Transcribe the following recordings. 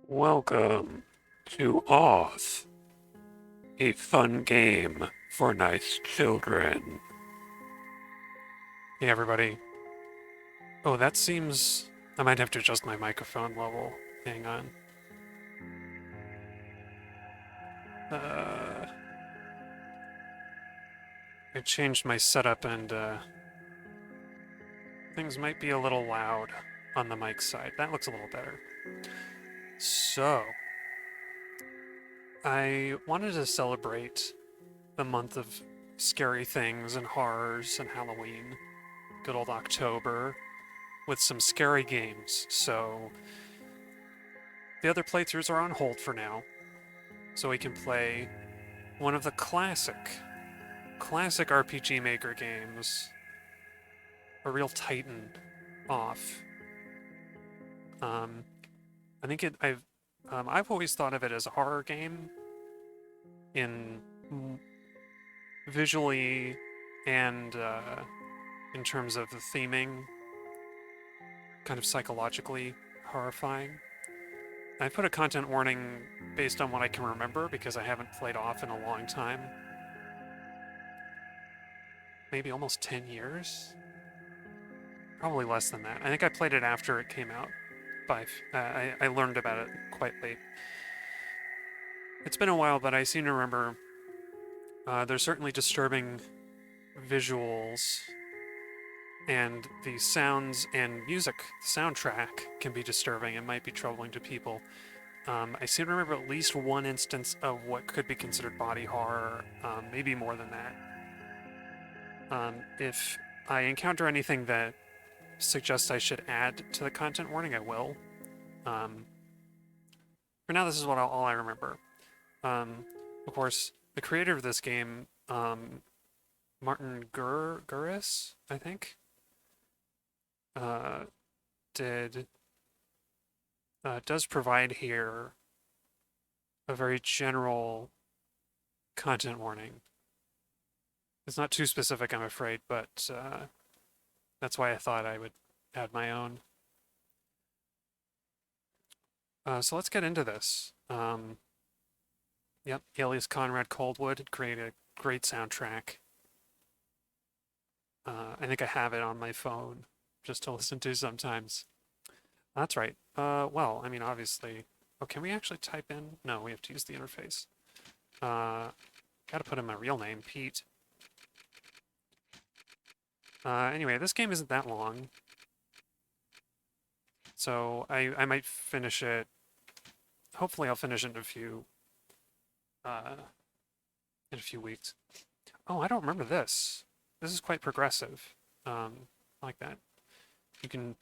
Welcome to Oz, a fun game for nice children. Hey everybody. Oh, that seems... I might have to adjust my microphone level. Hang on. I changed my setup and things might be a little loud on the mic side. That looks a little better. So, I wanted to celebrate the month of scary things and horrors and Halloween, good old October, with some scary games. So, the other playthroughs are on hold for now, so we can play one of the classic RPG Maker games, a real titan off. I think I've always thought of it as a horror game in visually and in terms of the theming, kind of psychologically horrifying. I put a content warning based on what I can remember because I haven't played off in a long time. Maybe almost 10 years? Probably less than that. I think I played it after it came out. I learned about it quite late. It's been a while, but I seem to remember there's certainly disturbing visuals, and the sounds and music, the soundtrack, can be disturbing and might be troubling to people. I seem to remember at least one instance of what could be considered body horror, maybe more than that. If I encounter anything that suggests I should add to the content warning, I will. For now, this is all I remember. Of course, the creator of this game, Martin Gurris, I think, does provide here a very general content warning. It's not too specific, I'm afraid, but that's why I thought I would add my own. So let's get into this. Yep, alias Conrad Coldwood created a great soundtrack. I think I have it on my phone just to listen to sometimes. That's right. Well, I mean, obviously... Oh, can we actually type in? No, we have to use the interface. Gotta put in my real name, Pete. Anyway, this game isn't that long. So I might finish it. Hopefully I'll finish it in a few weeks. Oh, I don't remember this. This is quite progressive. I like that. You can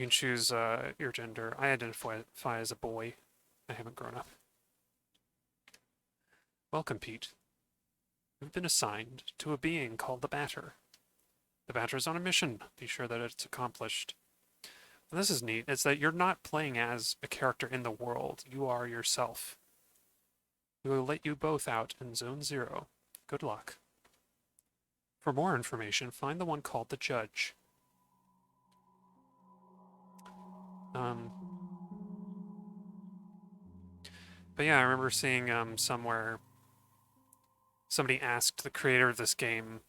choose your gender. I identify as a boy. I haven't grown up. Welcome, Pete. You've been assigned to a being called the Batter. The Batter is on a mission. Be sure that it's accomplished. And this is neat. It's that you're not playing as a character in the world. You are yourself. We will let you both out in Zone 0. Good luck. For more information, find the one called the Judge. But yeah, I remember seeing somewhere somebody asked the creator of this game,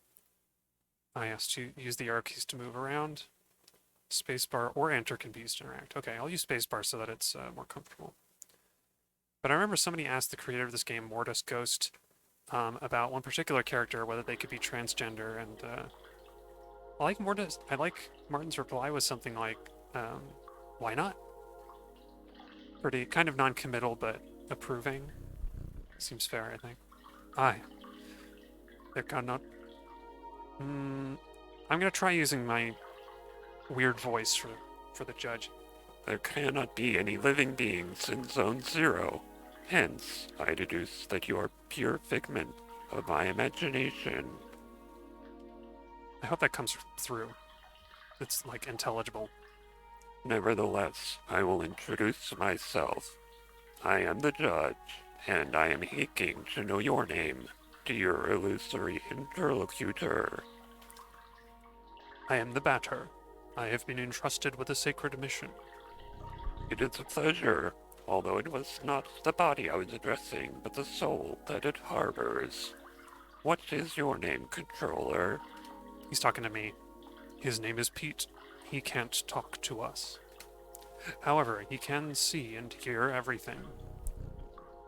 I asked to use the arrow keys to move around. Spacebar or enter can be used to interact. Okay, I'll use spacebar so that it's more comfortable. But I remember somebody asked the creator of this game, Mortis Ghost, about one particular character, whether they could be transgender, and I like Martin's reply was something like, why not? Pretty kind of non-committal, but approving. Seems fair, I think. Aye. There cannot... I'm gonna try using my weird voice for the judge. There cannot be any living beings in Zone 0. Hence, I deduce that you are pure figment of my imagination. I hope that comes through. It's, like, intelligible. Nevertheless, I will introduce myself. I am the judge, and I am aching to know your name, dear illusory interlocutor. I am the Batter. I have been entrusted with a sacred mission. It is a pleasure, although it was not the body I was addressing, but the soul that it harbors. What is your name, controller? He's talking to me. His name is Pete. He can't talk to us. However, he can see and hear everything.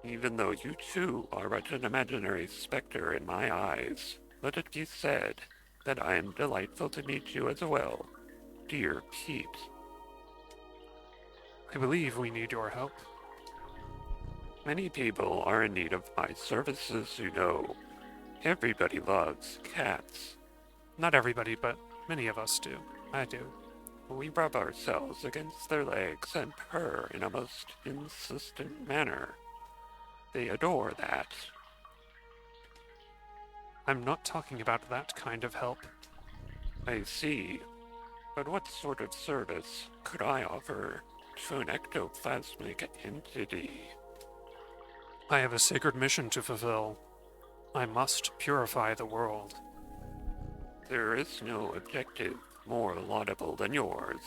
Even though you too are but an imaginary specter in my eyes, let it be said that I am delightful to meet you as well, dear Pete. I believe we need your help. Many people are in need of my services, you know. Everybody loves cats. Not everybody, but many of us do. I do. We rub ourselves against their legs and purr in a most insistent manner. They adore that. I'm not talking about that kind of help. I see. But what sort of service could I offer to an ectoplasmic entity? I have a sacred mission to fulfill. I must purify the world. There is no objective more laudable than yours.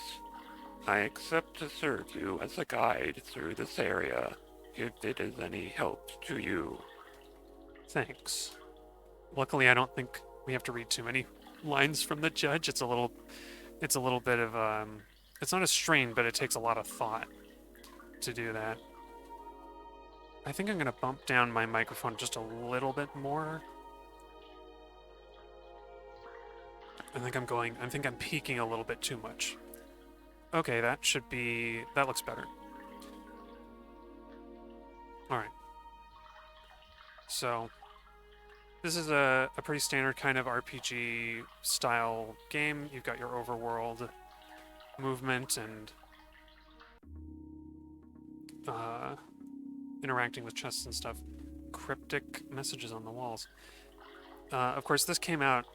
I accept to serve you as a guide through this area, if it is any help to you. Thanks. Luckily, I don't think we have to read too many lines from the judge. It's a little bit of it's not a strain, but it takes a lot of thought to do that. I think I'm gonna bump down my microphone just a little bit more. I think I'm peaking a little bit too much. Okay, that looks better. Alright. So, this is a pretty standard kind of RPG style game. You've got your overworld movement and interacting with chests and stuff. Cryptic messages on the walls. Of course, this came out,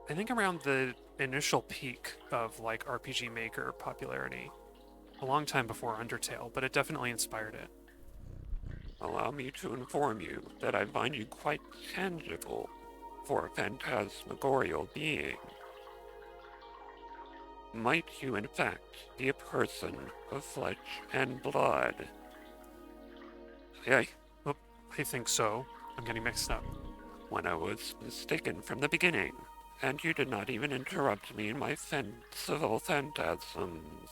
I think, around the initial peak of, like, RPG Maker popularity. A long time before Undertale, but it definitely inspired it. Allow me to inform you that I find you quite tangible for a phantasmagorial being. Might you, in fact, be a person of flesh and blood? I think so. I'm getting mixed up. When I was mistaken from the beginning, and you did not even interrupt me in my fanciful phantasms.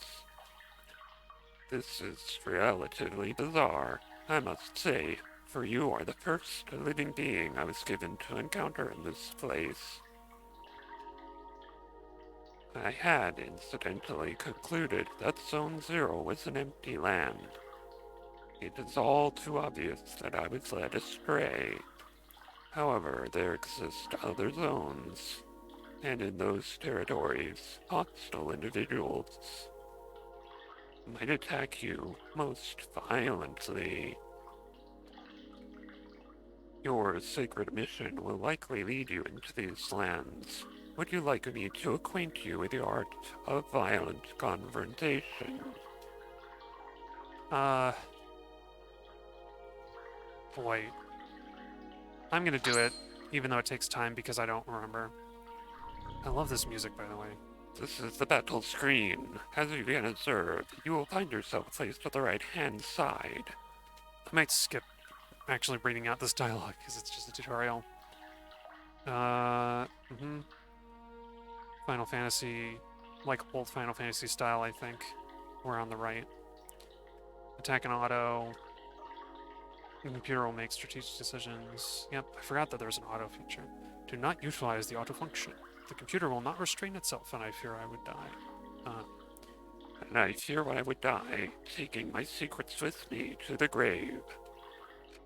This is relatively bizarre, I must say, for you are the first living being I was given to encounter in this place. I had incidentally concluded that Zone 0 was an empty land. It is all too obvious that I was led astray. However, there exist other zones, and in those territories, hostile individuals might attack you most violently. Your sacred mission will likely lead you into these lands. Would you like me to acquaint you with the art of violent confrontation? Wait. I'm gonna do it, even though it takes time because I don't remember. I love this music, by the way. This is the battle screen. As you can observe, you will find yourself placed to the right-hand side. I might skip actually reading out this dialogue because it's just a tutorial. Final Fantasy, like old Final Fantasy style, I think. We're on the right. Attack and auto. The computer will make strategic decisions. Yep, I forgot that there's an auto feature. Do not utilize the auto function. The computer will not restrain itself, and I fear I would die. And I fear I would die, taking my secrets with me to the grave.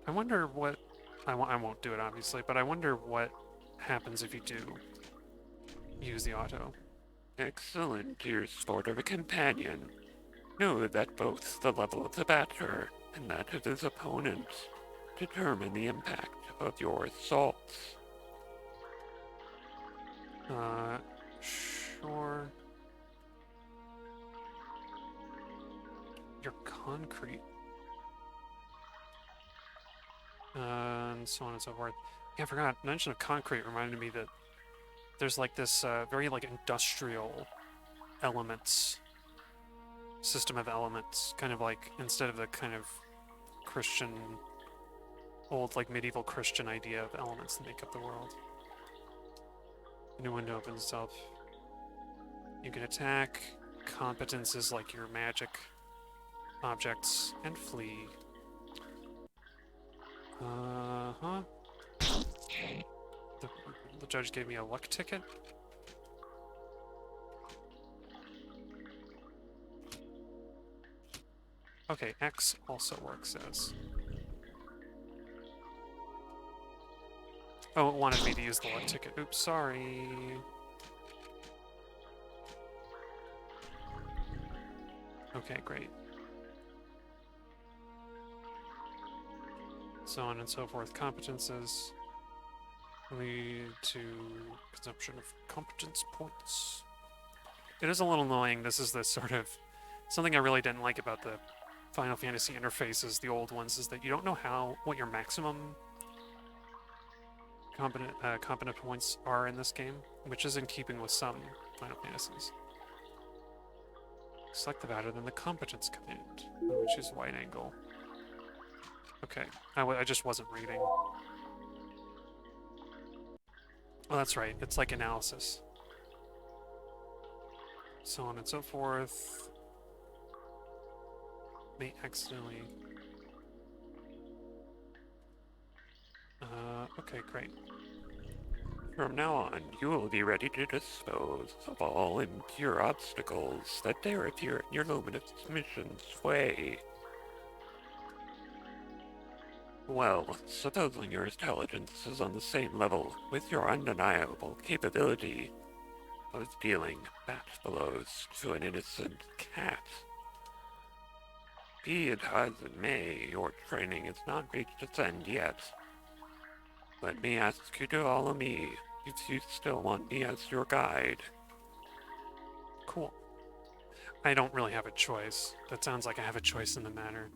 I wonder what... I won't do it, obviously, but I wonder what happens if you do use the auto. Excellent, dear sport of a companion. Know that both the level of the batter and that of his opponent determine the impact of your assaults. Sure. Your concrete. And so on and so forth. Yeah, I forgot. Mention of concrete reminded me that there's like this very like industrial elements system of elements, kind of like instead of the kind of Christian, old like medieval Christian idea of elements that make up the world. A new window opens itself. You can attack. Competence is like your magic objects and flee. Uh-huh. The, the judge gave me a luck ticket. Okay, X also works as. Oh, it wanted me to use the luck ticket. Oops, sorry. Okay, great. So on and so forth. Competences lead to consumption of competence points. It is a little annoying. This is the sort of something I really didn't like about the Final Fantasy interfaces, the old ones, is that you don't know what your maximum competent points are in this game, which is in keeping with some Final Fantasies. Select the batter, then the competence command, which is wide angle. Okay, I just wasn't reading. Oh, that's right. It's like analysis. So on and so forth. May accidentally. Okay, great. From now on, you will be ready to dispose of all impure obstacles that dare appear in your luminous mission's way. Well, supposing your intelligence is on the same level with your undeniable capability of dealing bat blows to an innocent cat. Be it as it may, your training has not reached its end yet. Let me ask you to follow me if you still want me as your guide. Cool. I don't really have a choice. That sounds like I have a choice in the matter.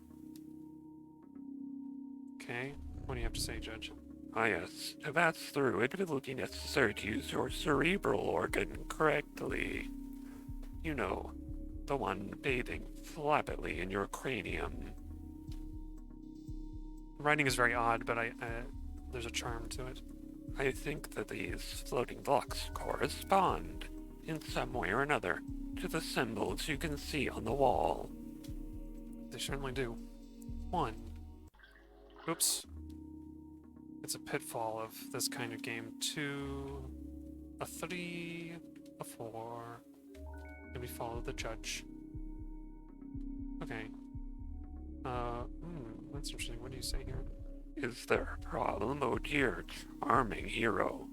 Okay. What do you have to say, Judge? Ah yes, to pass through it will be necessary to use your cerebral organ correctly. You know, the one bathing flappily in your cranium. Writing is very odd, but there's a charm to it. I think that these floating blocks correspond, in some way or another, to the symbols you can see on the wall. They certainly do. 1. Oops. It's a pitfall of this kind of game. 2. A 3. A 4. And we follow the judge. Okay. That's interesting. What do you say here? Is there a problem, oh dear, charming hero?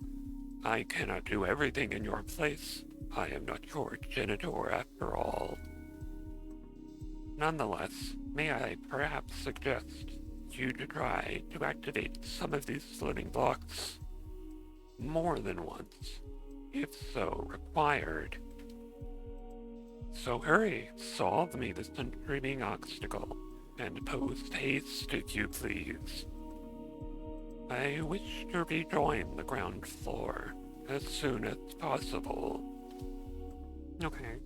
I cannot do everything in your place. I am not your genitor after all. Nonetheless, may I perhaps suggest you to try to activate some of these floating blocks more than once, if so required. So hurry, solve me this intriguing obstacle, and post haste if you please. I wish to rejoin the ground floor as soon as possible. Okay.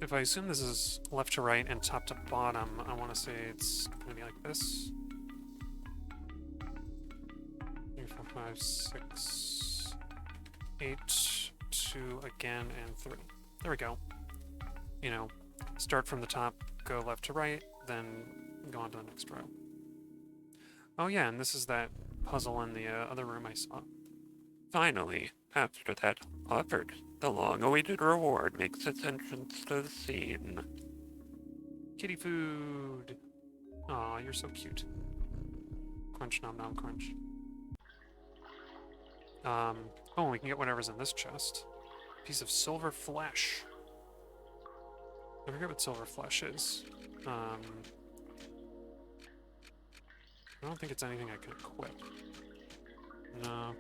If I assume this is left to right and top to bottom, I want to say it's going to be like this. 3, 4, 5, 6, 8, 2 again, and 3. There we go. You know, start from the top, go left to right, then go on to the next row. Oh yeah, and this is that puzzle in the other room I saw. Finally, after that effort, the long-awaited reward makes its entrance to the scene. Kitty food! Aw, you're so cute. Crunch nom nom crunch. Oh, we can get whatever's in this chest. Piece of silver flesh. I forget what silver flesh is. I don't think it's anything I can equip. No.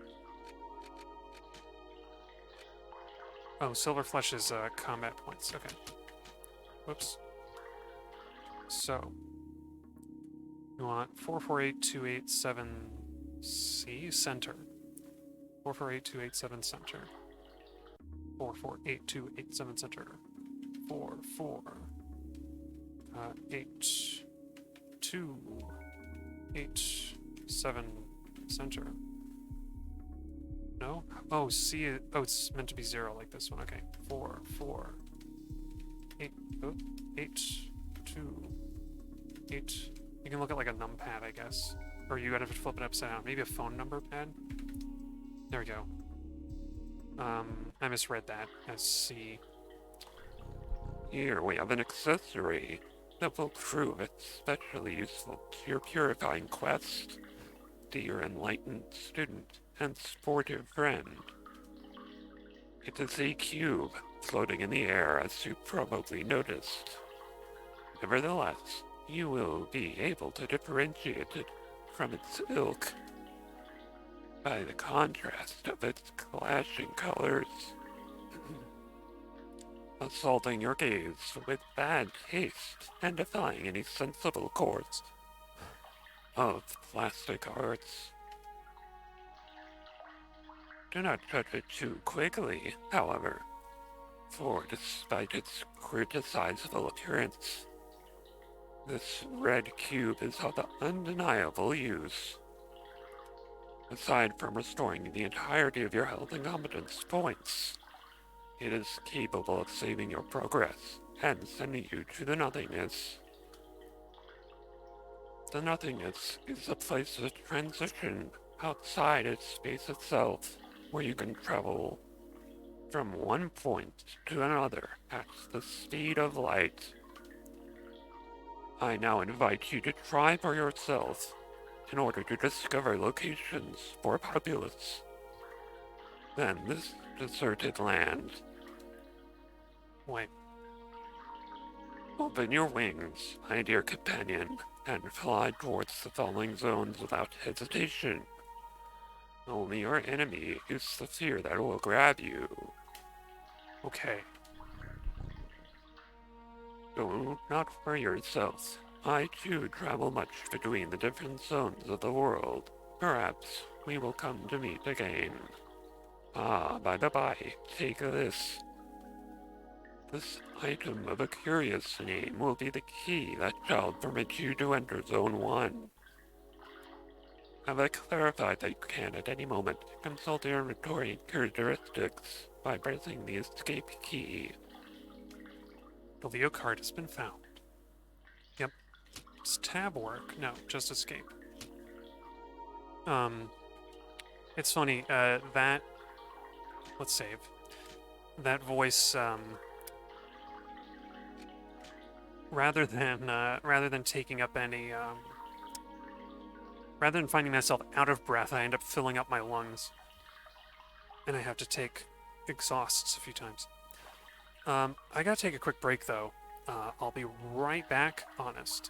Oh, silver flesh is combat points. Okay. Whoops. So, we want 448287C center. 448287 center. 448287 center. 448287 center. No? Oh, C. Oh, it's meant to be 0 like this one. Okay. 8, 8, 2, 8. You can look at like a numpad, I guess. Or you gotta flip it upside down. Maybe a phone number pad? There we go. I misread that as C. Here we have an accessory that will prove especially useful to your purifying quest, dear enlightened student and sportive friend. It is a cube floating in the air, as you probably noticed. Nevertheless, you will be able to differentiate it from its ilk by the contrast of its clashing colors, assaulting your gaze with bad taste and defying any sensible course of plastic arts. Do not judge it too quickly, however, for despite its criticizable appearance, this red cube is of undeniable use. Aside from restoring the entirety of your health and competence points, it is capable of saving your progress and sending you to the nothingness. The nothingness is a place of transition outside its space itself, where you can travel from one point to another at the speed of light. I now invite you to try for yourself in order to discover locations more populous than this deserted land. Wait. Open your wings, my dear companion, and fly towards the falling zones without hesitation. Only your enemy is the fear that will grab you. Okay. Do not worry yourself. I too travel much between the different zones of the world. Perhaps we will come to meet again. Ah, by the by, take this. This item of a curious name will be the key that shall permit you to enter Zone 1. Have I clarified that you can at any moment consult your inventory characteristics by pressing the escape key? The Leo card has been found. Yep. Does tab work? No, just escape. It's funny, that... Let's save. That voice, rather than taking up any, rather than finding myself out of breath, I end up filling up my lungs. And I have to take exhausts a few times. I gotta take a quick break, though. I'll be right back, honest.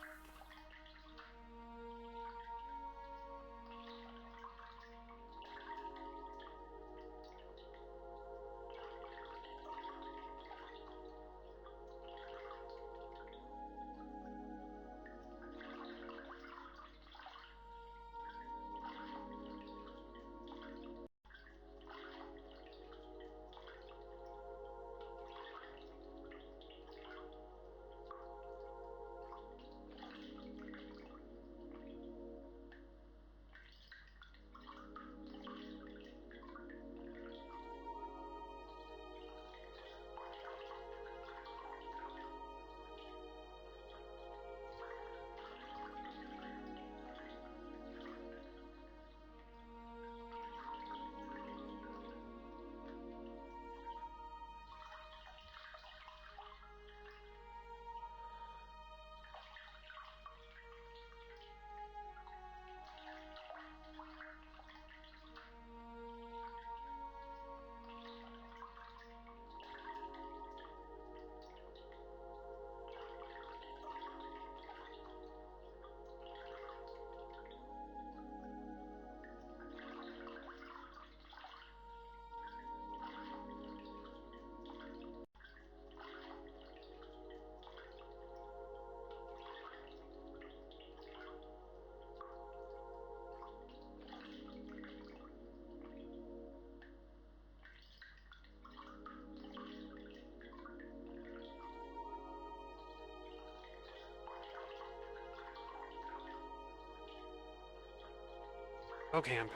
Okay, I'm back.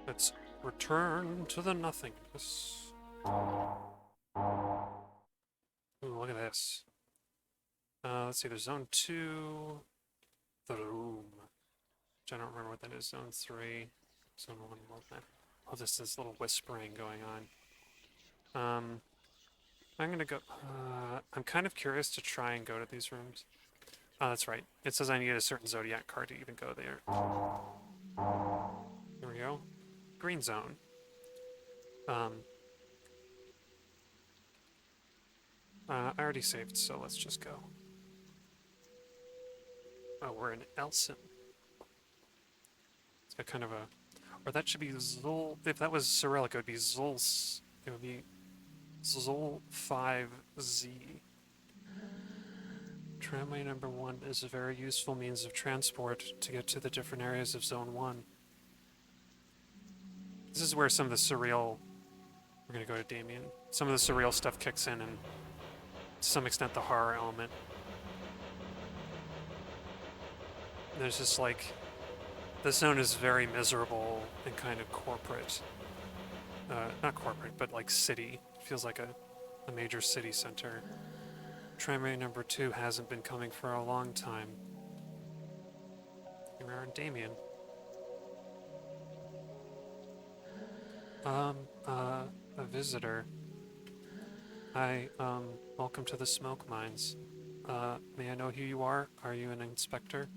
Let's return to the nothingness. Ooh, look at this. Let's see, there's Zone 2, the room. Which I don't remember what that is. Zone 3, Zone 1, what that? Oh, this little whispering going on. I'm gonna go, I'm kind of curious to try and go to these rooms. Oh, that's right. It says I need a certain Zodiac card to even go there. Here we go. Green zone. Um, I already saved, so let's just go. Oh, we're in Elson. It's got kind of a... Or that should be Zol... If that was Cyrillic, it would be Zols... It would be Zol 5Z. Tramway number 1 is a very useful means of transport to get to the different areas of Zone 1. This is where some of the surreal... We're gonna go to Damien. Some of the surreal stuff kicks in, and to some extent the horror element. There's just like... This zone is very miserable and kind of corporate. Not corporate, but like city. It feels like a major city center. Tramway number 2 hasn't been coming for a long time. Here we are in Damien. A visitor. Hi, welcome to the smoke mines. May I know who you are? Are you an inspector?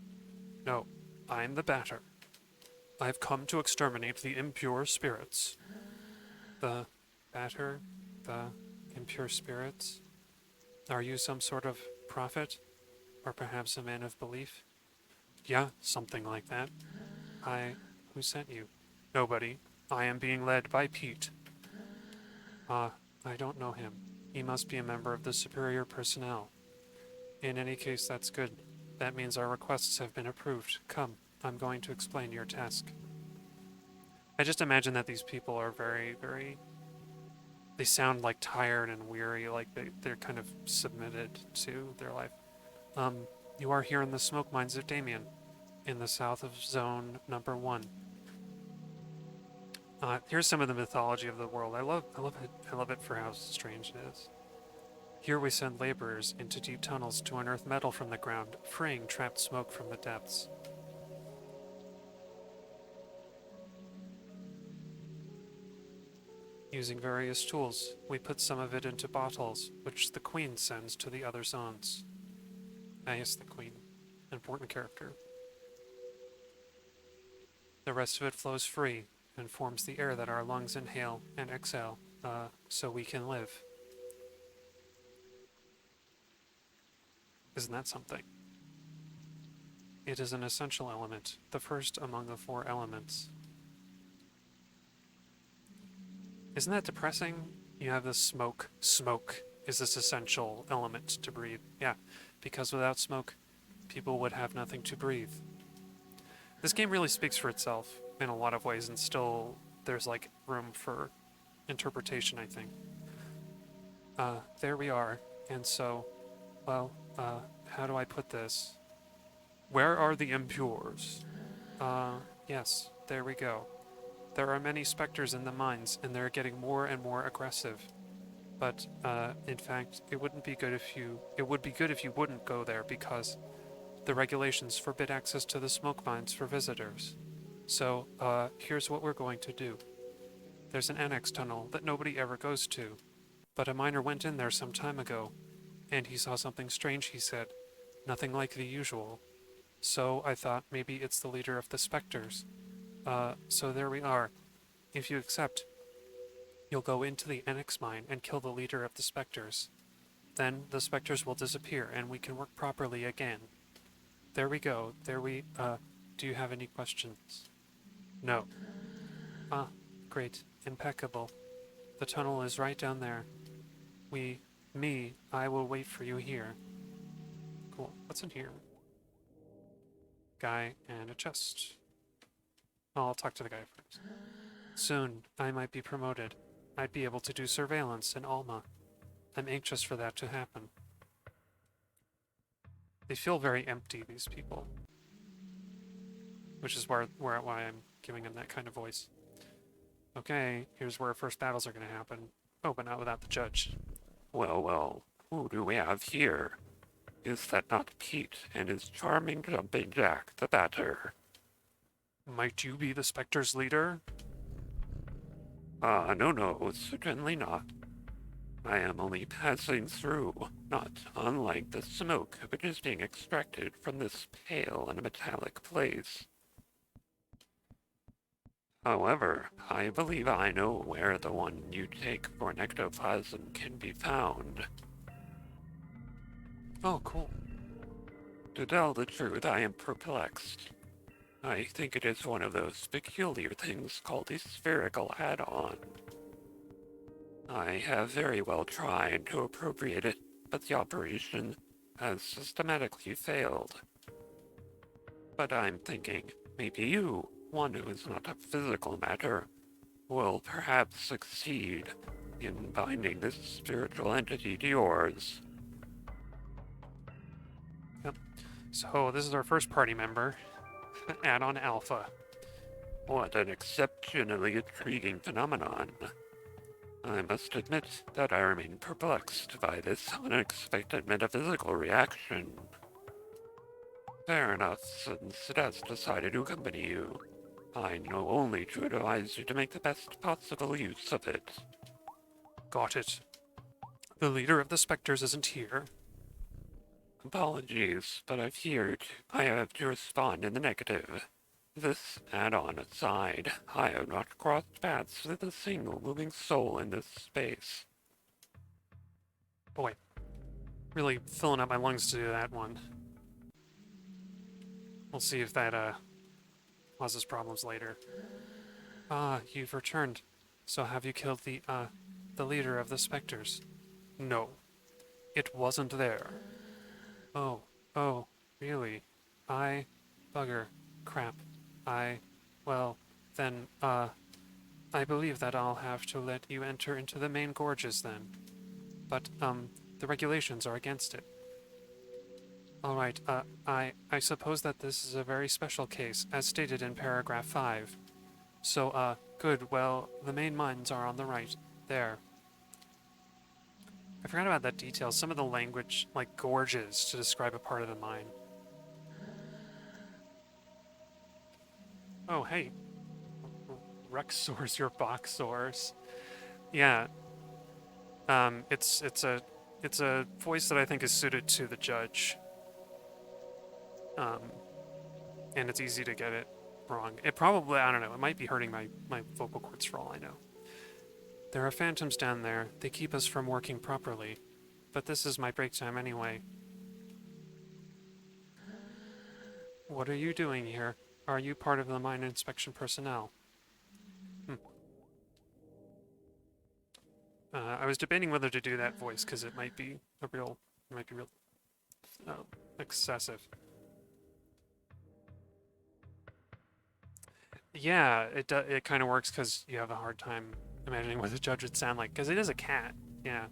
No, I'm the Batter. I've come to exterminate the impure spirits. The Batter? The impure spirits? Are you some sort of prophet? Or perhaps a man of belief? Yeah, something like that. Who sent you? Nobody. I am being led by Pete. I don't know him. He must be a member of the superior personnel. In any case, that's good. That means our requests have been approved. Come, I'm going to explain your task. I just imagine that these people are very, very... They sound like tired and weary, like they're kind of submitted to their life. You are here in the smoke mines of Damien, in the south of Zone number 1. Here's some of the mythology of the world. I love it. I love it for how strange it is. Here we send laborers into deep tunnels to unearth metal from the ground, freeing trapped smoke from the depths. Using various tools, we put some of it into bottles, which the Queen sends to the other zones. Yes, the Queen. Important character. The rest of it flows free and forms the air that our lungs inhale and exhale, so we can live. Isn't that something? It is an essential element, the first among the 4 elements. Isn't that depressing? You have this smoke. Smoke is this essential element to breathe. Yeah, because without smoke, people would have nothing to breathe. This game really speaks for itself in a lot of ways, and still there's like room for interpretation, I think. There we are. And so, well, how do I put this? Where are the impures? Yes, there we go. There are many specters in the mines, and they're getting more and more aggressive. But, in fact, it would be good if you wouldn't go there, because the regulations forbid access to the smoke mines for visitors. So, here's what we're going to do. There's an annex tunnel that nobody ever goes to, but a miner went in there some time ago, and he saw something strange, he said. Nothing like the usual. So I thought maybe it's the leader of the specters. So there we are. If you accept, you'll go into the annex mine and kill the leader of the specters. Then the specters will disappear and we can work properly again. There we go. Do you have any questions? No. Great. Impeccable. The tunnel is right down there. I will wait for you here. Cool. What's in here? Guy and a chest. I'll talk to the guy first. Soon, I might be promoted. I'd be able to do surveillance in Alma. I'm anxious for that to happen. They feel very empty, these people. which is why I'm giving him that kind of voice. Okay, here's where first battles are going to happen. Oh, but not without the judge. Well, well, who do we have here? Is that not Pete and his charming jumping jack, the batter? Might you be the Spectre's leader? No, certainly not. I am only passing through, not unlike the smoke which is being extracted from this pale and metallic place. However, I believe I know where the one you take for an ectoplasm can be found. Oh, cool. To tell the truth, I am perplexed. I think it is one of those peculiar things called a spherical add-on. I have very well tried to appropriate it, but the operation has systematically failed. But I'm thinking, maybe you, one who is not a physical matter, will perhaps succeed in binding this spiritual entity to yours. Yep. So this is our first party member. Add-on Alpha. What an exceptionally intriguing phenomenon. I must admit that I remain perplexed by this unexpected metaphysical reaction. Fair enough, since it has decided to accompany you. I know only to advise you to make the best possible use of it. Got it. The leader of the Spectres isn't here. Apologies, but I have to respond in the negative. This add-on aside, I have not crossed paths with a single moving soul in this space. Boy, really filling up my lungs to do that one. We'll see if that causes problems later. Ah, you've returned. So have you killed the leader of the Spectres? No. It wasn't there. Oh, really? Bugger. Crap. Well, then, I believe that I'll have to let you enter into the main gorges then. But, the regulations are against it. Alright, I suppose that this is a very special case, as stated in paragraph 5. So, good, well, the main mines are on the right. There. I forgot about that detail. Some of the language, like gorges, to describe a part of the mine. Oh, hey. Rexors, your boxors. Yeah. It's a voice that I think is suited to the judge. And it's easy to get it wrong. It probably, I don't know, it might be hurting my vocal cords for all I know. There are phantoms down there. They keep us from working properly. But this is my break time anyway. What are you doing here? Are you part of the mine inspection personnel? I was debating whether to do that voice because it might be real excessive. Yeah, it kind of works because you have a hard time imagining what the judge would sound like, because it is a cat. Yeah,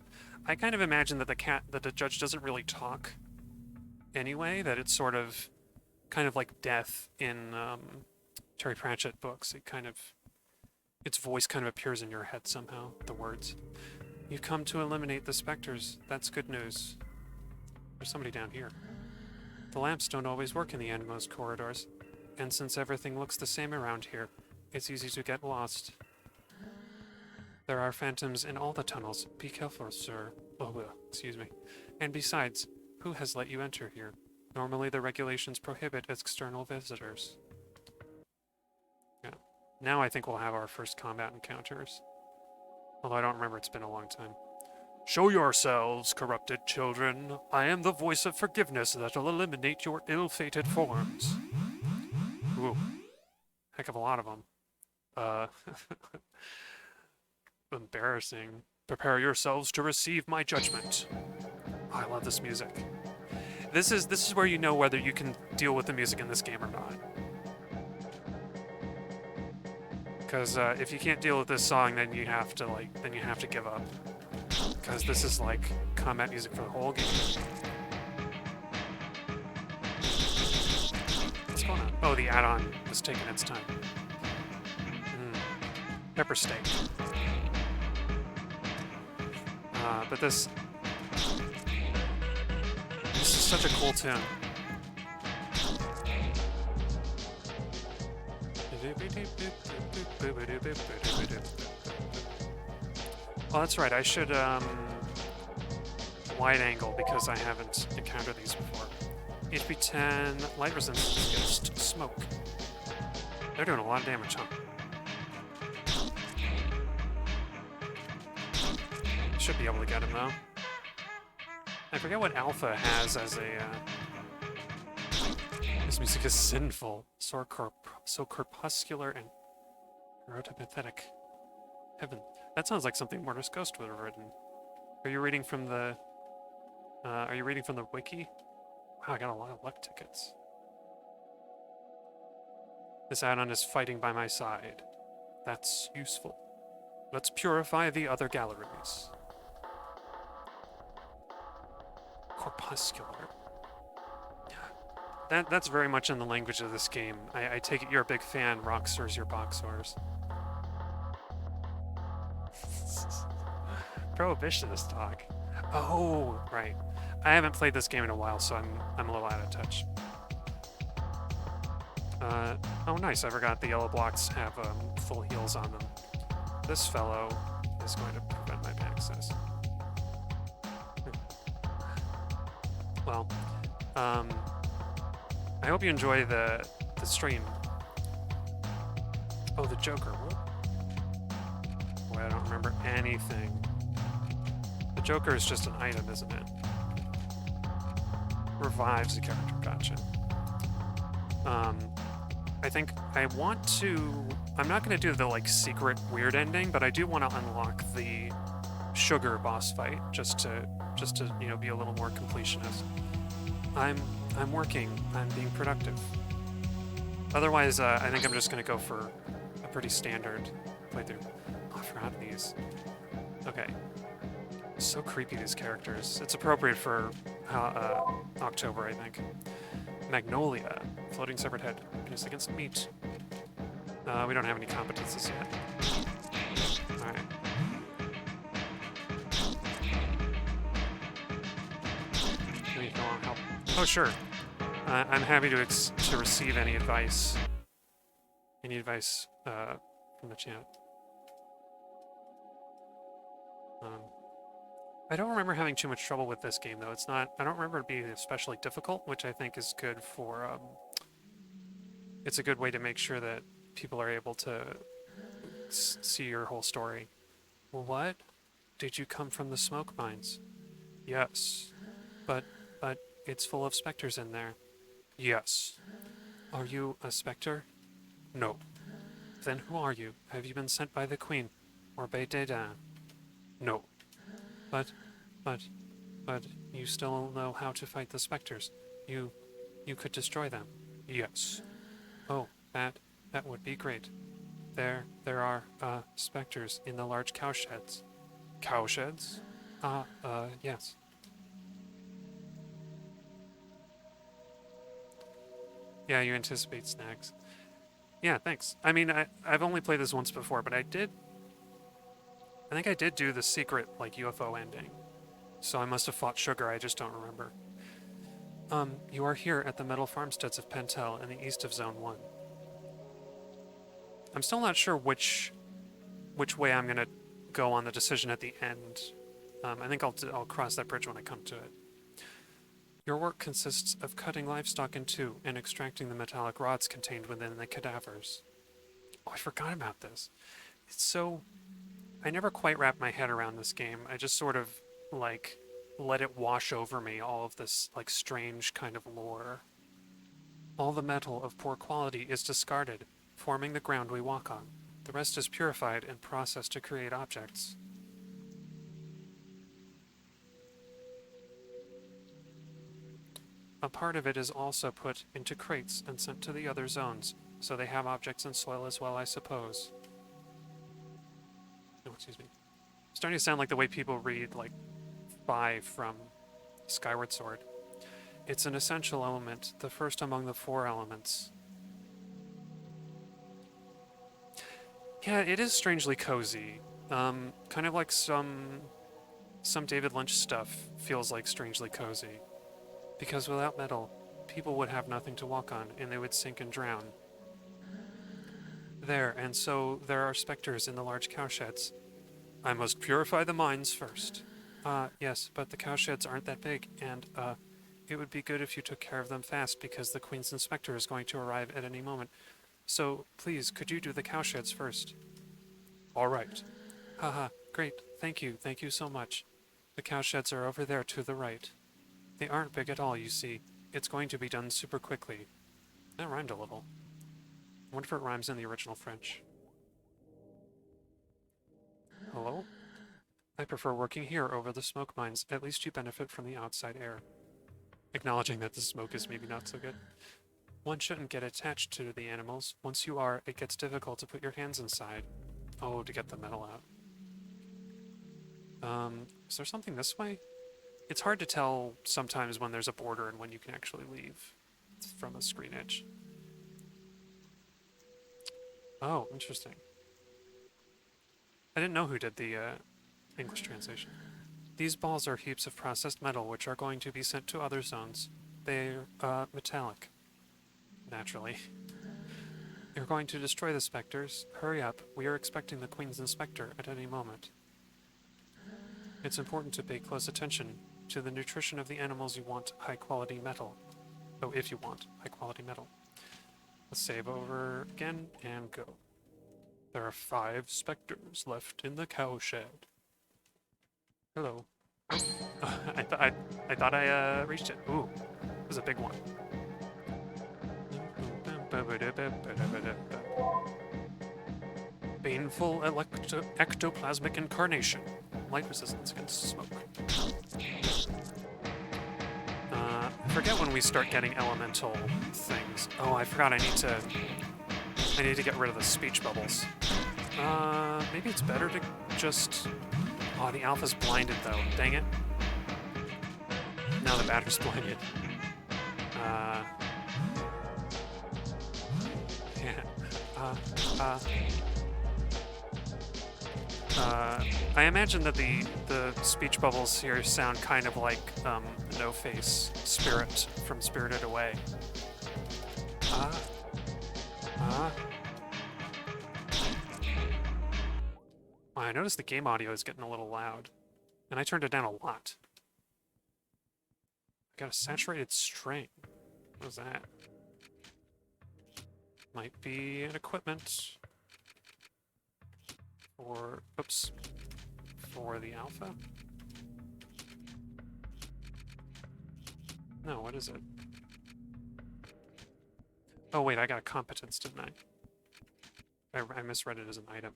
I kind of imagine that the judge doesn't really talk anyway, that it's sort of kind of like death in Terry Pratchett books. Its voice kind of appears in your head somehow, the words. You've come to eliminate the specters. That's good news. There's somebody down here. The lamps don't always work in the endmost corridors, and since everything looks the same around here, it's easy to get lost. There are phantoms in all the tunnels. Be careful, sir. Oh, well, excuse me. And besides, who has let you enter here? Normally the regulations prohibit external visitors. Yeah. Now I think we'll have our first combat encounters. Although I don't remember, it's been a long time. Show yourselves, corrupted children. I am the voice of forgiveness that'll eliminate your ill-fated forms. Ooh. Heck of a lot of them. Embarrassing. Prepare yourselves to receive my judgment. Oh, I love this music. This is where you know whether you can deal with the music in this game or not. Because if you can't deal with this song, then you have to give up. Because this is like combat music for the whole game. What's going on? Oh, the add-on was taking its time. Pepper steak. But this is such a cool tune. Well, that's right. I should wide angle because I haven't encountered these before. HP 10, light resistance against smoke. They're doing a lot of damage, huh? Should be able to get him though. I forget what Alpha has as a. This music is sinful, so corpuscular and erotopathetic. Heaven, that sounds like something Mortis Ghost would have written. Are you reading from the? Are you reading from the wiki? Wow, I got a lot of luck tickets. This add-on is fighting by my side. That's useful. Let's purify the other galleries. Corpuscular. That's very much in the language of this game. I take it you're a big fan, Roxors, your Boxors. Prohibitionist talk. Oh, right. I haven't played this game in a while, so I'm a little out of touch. Oh nice, I forgot the yellow blocks have full heals on them. This fellow is going to prevent my access. Well, I hope you enjoy the stream. Oh, the Joker. What? Boy, I don't remember anything. The Joker is just an item, isn't it? Revives the character. Gotcha. I think I want to... I'm not going to do the, like, secret weird ending, but I do want to unlock the sugar boss fight just to you know, be a little more completionist. I'm working. I'm being productive. Otherwise, I think I'm just going to go for a pretty standard playthrough. Oh, I forgot these. Okay. So creepy, these characters. It's appropriate for October, I think. Magnolia. Floating severed head. Against meat. We don't have any competences yet. Alright. If you want help. Oh, sure. I'm happy to receive any advice. Any advice from the chat. I don't remember having too much trouble with this game, though. It's not... I don't remember it being especially difficult, which I think is good for... it's a good way to make sure that people are able to see your whole story. What? Did you come from the smoke mines? Yes. But it's full of specters in there. Yes. Are you a specter? No. Then who are you? Have you been sent by the Queen? Or Bay Dédain? No. But you still know how to fight the specters. You could destroy them. Yes. Oh, that would be great. There are specters in the large cowsheds. Cowsheds? Yes. Yeah, you anticipate snacks. Yeah, thanks. I mean, I've only played this once before, but I think I did do the secret, like, UFO ending. So I must have fought Sugar, I just don't remember. You are here at the metal farmsteads of Pentel in the east of Zone 1. I'm still not sure which way I'm gonna go on the decision at the end. I think I'll cross that bridge when I come to it. Your work consists of cutting livestock in two and extracting the metallic rods contained within the cadavers. Oh, I forgot about this. It's so... I never quite wrapped my head around this game. I just sort of, like, let it wash over me, all of this, like, strange kind of lore. All the metal of poor quality is discarded, forming the ground we walk on. The rest is purified and processed to create objects. A part of it is also put into crates and sent to the other zones, so they have objects in soil as well, I suppose. Oh, excuse me. Starting to sound like the way people read, like, 5 from Skyward Sword. It's an essential element, the first among the 4 elements. Yeah, it is strangely cozy. Kind of like some David Lynch stuff feels like strangely cozy. Because without metal, people would have nothing to walk on, and they would sink and drown. There, and so there are specters in the large cowsheds. I must purify the mines first. Yes, but the cowsheds aren't that big, and, it would be good if you took care of them fast, because the Queen's Inspector is going to arrive at any moment. So, please, could you do the cowsheds first? All right. Haha, great. Thank you so much. The cowsheds are over there to the right. They aren't big at all, you see. It's going to be done super quickly. That rhymed a little. I wonder if it rhymes in the original French. Hello? I prefer working here over the smoke mines. At least you benefit from the outside air. Acknowledging that the smoke is maybe not so good. One shouldn't get attached to the animals. Once you are, it gets difficult to put your hands inside. Oh, to get the metal out. Is there something this way? It's hard to tell sometimes when there's a border and when you can actually leave from a screen edge. Oh, interesting. I didn't know who did the English translation. These balls are heaps of processed metal which are going to be sent to other zones. They're, metallic. Naturally. You're going to destroy the specters. Hurry up. We are expecting the Queen's Inspector at any moment. It's important to pay close attention to the nutrition of the animals you want high-quality metal. Oh, if you want high-quality metal. Let's save over again and go. There are 5 specters left in the cowshed. Hello. I thought I reached it. Ooh, it was a big one. Baneful ectoplasmic incarnation. Light resistance against smoke. I forget when we start getting elemental things. Oh, I forgot I need to get rid of the speech bubbles. Maybe it's better to just... Oh, the alpha's blinded though. Dang it. Now the batter's blinded. I imagine that the speech bubbles here sound kind of like No-Face Spirit from Spirited Away. I noticed the game audio is getting a little loud, and I turned it down a lot. I got a saturated string. What is that? Might be an equipment. For, oops, for the alpha? No, what is it? Oh wait, I got a competence, didn't I? I misread it as an item.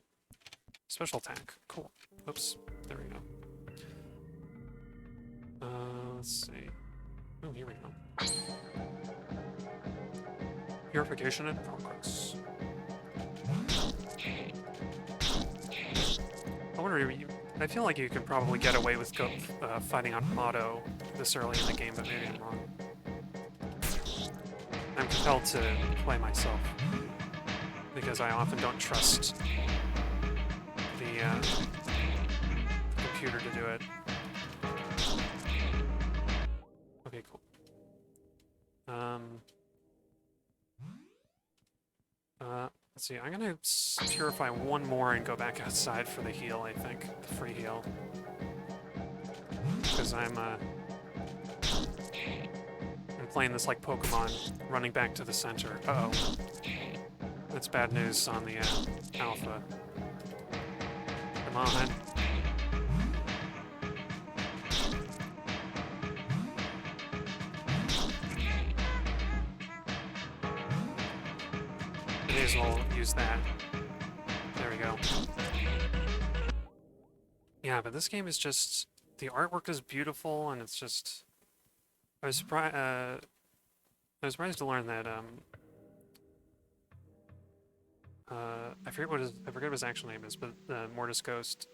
Special attack, cool. Oops, there we go. Let's see. Oh, here we go. Purification in progress. I feel like you can probably get away with fighting on auto this early in the game, but maybe I'm wrong. I'm compelled to play myself, because I often don't trust the computer to do it. Okay, cool. Let's see, I'm gonna purify one more and go back outside for the heal, I think. The free heal. Because I'm playing this like Pokemon, running back to the center. Uh-oh. That's bad news on the alpha. Come on. May as well use that. There we go. Yeah, but this game is just... The artwork is beautiful, and it's just... I was surprised to learn that, I forget what his actual name is, but Mortis Ghost,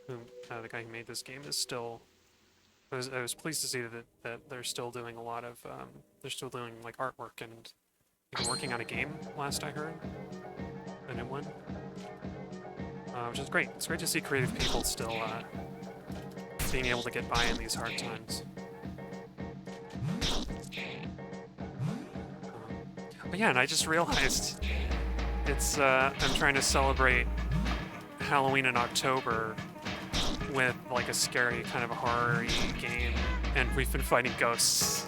who the guy who made this game, is still... I was pleased to see that they're still doing a lot of, they're still doing, like, artwork and even working on a game, last I heard. A new one. which is great. It's great to see creative people still being able to get by in these hard times. But yeah, and I just realized it's I'm trying to celebrate Halloween in October with like a scary kind of horror-y game, and we've been fighting ghosts.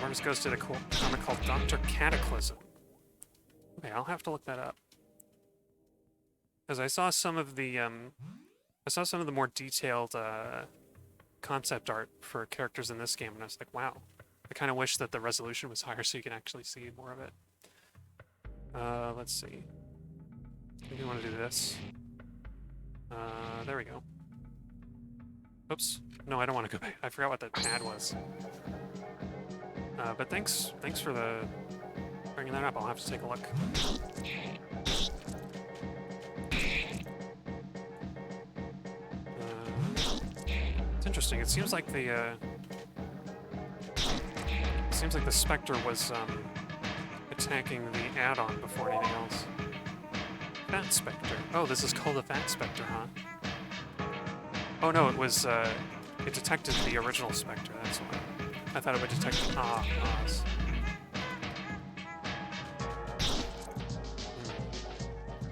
Mars Ghost did a cool comic called Dr. Cataclysm. Okay, I'll have to look that up. Because I saw some of the more detailed concept art for characters in this game, and I was like, wow. I kind of wish that the resolution was higher so you can actually see more of it. Let's see. Maybe you want to do this. There we go. Oops. No, I don't want to go back. I forgot what that ad was. But thanks for bringing that up. I'll have to take a look. It's interesting. It seems like the Spectre was attacking the add-on before anything else. Fat Spectre. Oh, this is called a Fat Spectre, huh? Oh no, it was it detected the original Spectre. That's why. I thought it would detect Oz.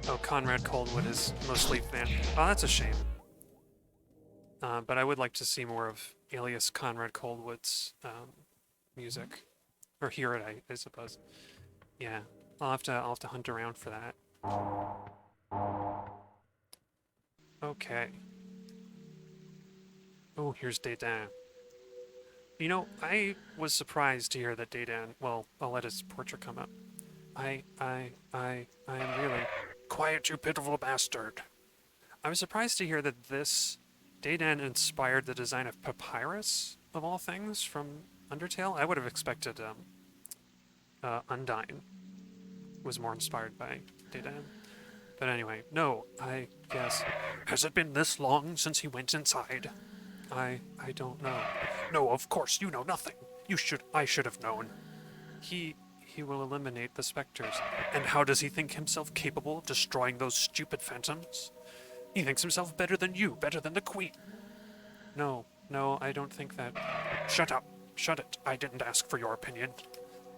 Oh, Conrad Coldwood is mostly fan. Oh, that's a shame. But I would like to see more of alias Conrad Coldwood's music, or hear it, I suppose. Yeah, I'll have to hunt around for that. Okay. Oh, here's Dédain. You know, I was surprised to hear that Dédain. Well, I'll let his portrait come up. I am really quiet, you pitiful bastard. I was surprised to hear that this Dédain inspired the design of Papyrus, of all things, from Undertale. I would have expected Undyne was more inspired by Dédain. But anyway, no, I guess. Has it been this long since he went inside? I don't know. No, of course, you know nothing. I should have known. He will eliminate the specters. And how does he think himself capable of destroying those stupid phantoms? He thinks himself better than you, better than the Queen. No, I don't think that. Shut up. Shut it. I didn't ask for your opinion.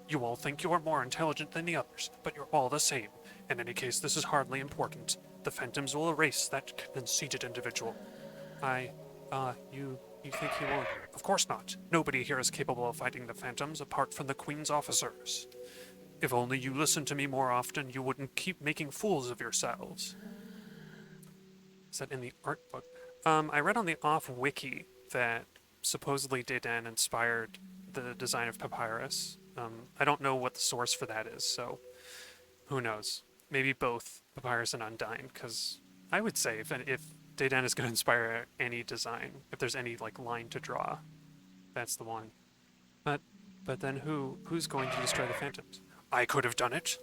You all think you are more intelligent than the others, but you're all the same. In any case, this is hardly important. The phantoms will erase that conceited individual. You think he won't? Of course not. Nobody here is capable of fighting the phantoms apart from the Queen's officers. If only you listened to me more often, you wouldn't keep making fools of yourselves. Is that in the art book? I read on the off wiki that supposedly Dédain inspired the design of Papyrus. I don't know what the source for that is, so who knows? Maybe both Papyrus and Undyne, because I would say if Dédain is going to inspire any design, if there's any like line to draw, that's the one. But then who's going to destroy the phantoms? I could have done it,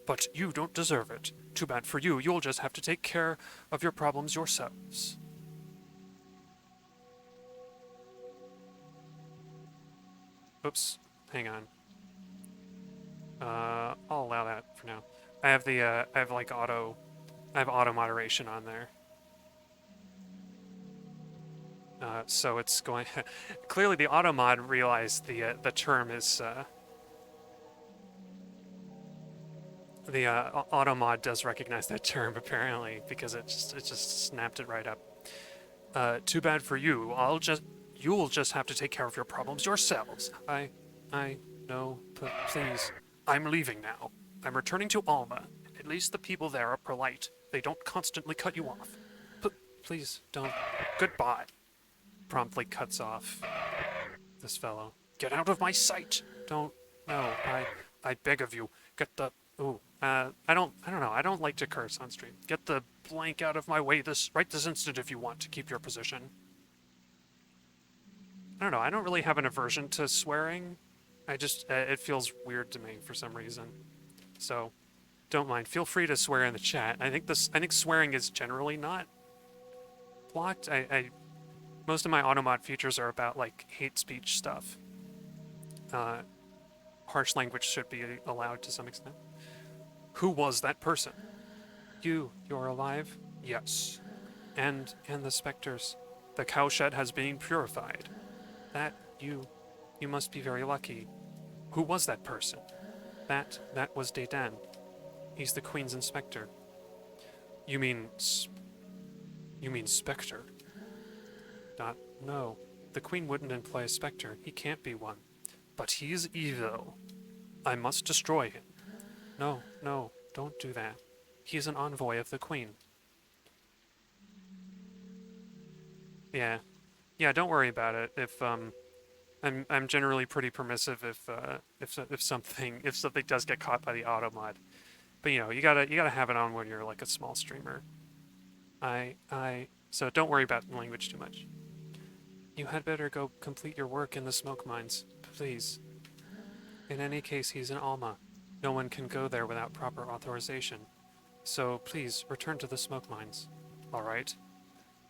but you don't deserve it. Too bad for you. You'll just have to take care of your problems yourselves. Oops, hang on. I'll allow that for now. I have auto moderation on there. So it's going. Clearly, the auto mod realized the term is. The auto mod does recognize that term apparently because it just snapped it right up. Too bad for you. You'll just have to take care of your problems yourselves. No, please. I'm leaving now. I'm returning to Alma. At least the people there are polite. They don't constantly cut you off. Please don't. Goodbye. Promptly cuts off this fellow. Get out of my sight. Don't. No. I beg of you. Get the. Ooh. I don't know. I don't like to curse on stream. Get the blank out of my way right this instant if you want to keep your position. I don't know. I don't really have an aversion to swearing. I just it feels weird to me for some reason. So, don't mind. Feel free to swear in the chat. I think swearing is generally not blocked. Most of my automod features are about like hate speech stuff. Harsh language should be allowed to some extent. Who was that person? You're alive? Yes. And the specters. The cowshed has been purified. That, you must be very lucky. Who was that person? That was Dedan. He's the Queen's inspector. You mean, you mean Spectre? No. The Queen wouldn't employ a Spectre. He can't be one. But he is evil. I must destroy him. No, don't do that. He is an envoy of the Queen. Yeah. Yeah, don't worry about it. If, I'm generally pretty permissive if something does get caught by the auto mod. But you gotta have it on when you're like a small streamer. So don't worry about the language too much. You had better go complete your work in the smoke mines, please. In any case, he's an Alma. No one can go there without proper authorization. So please return to the smoke mines. All right.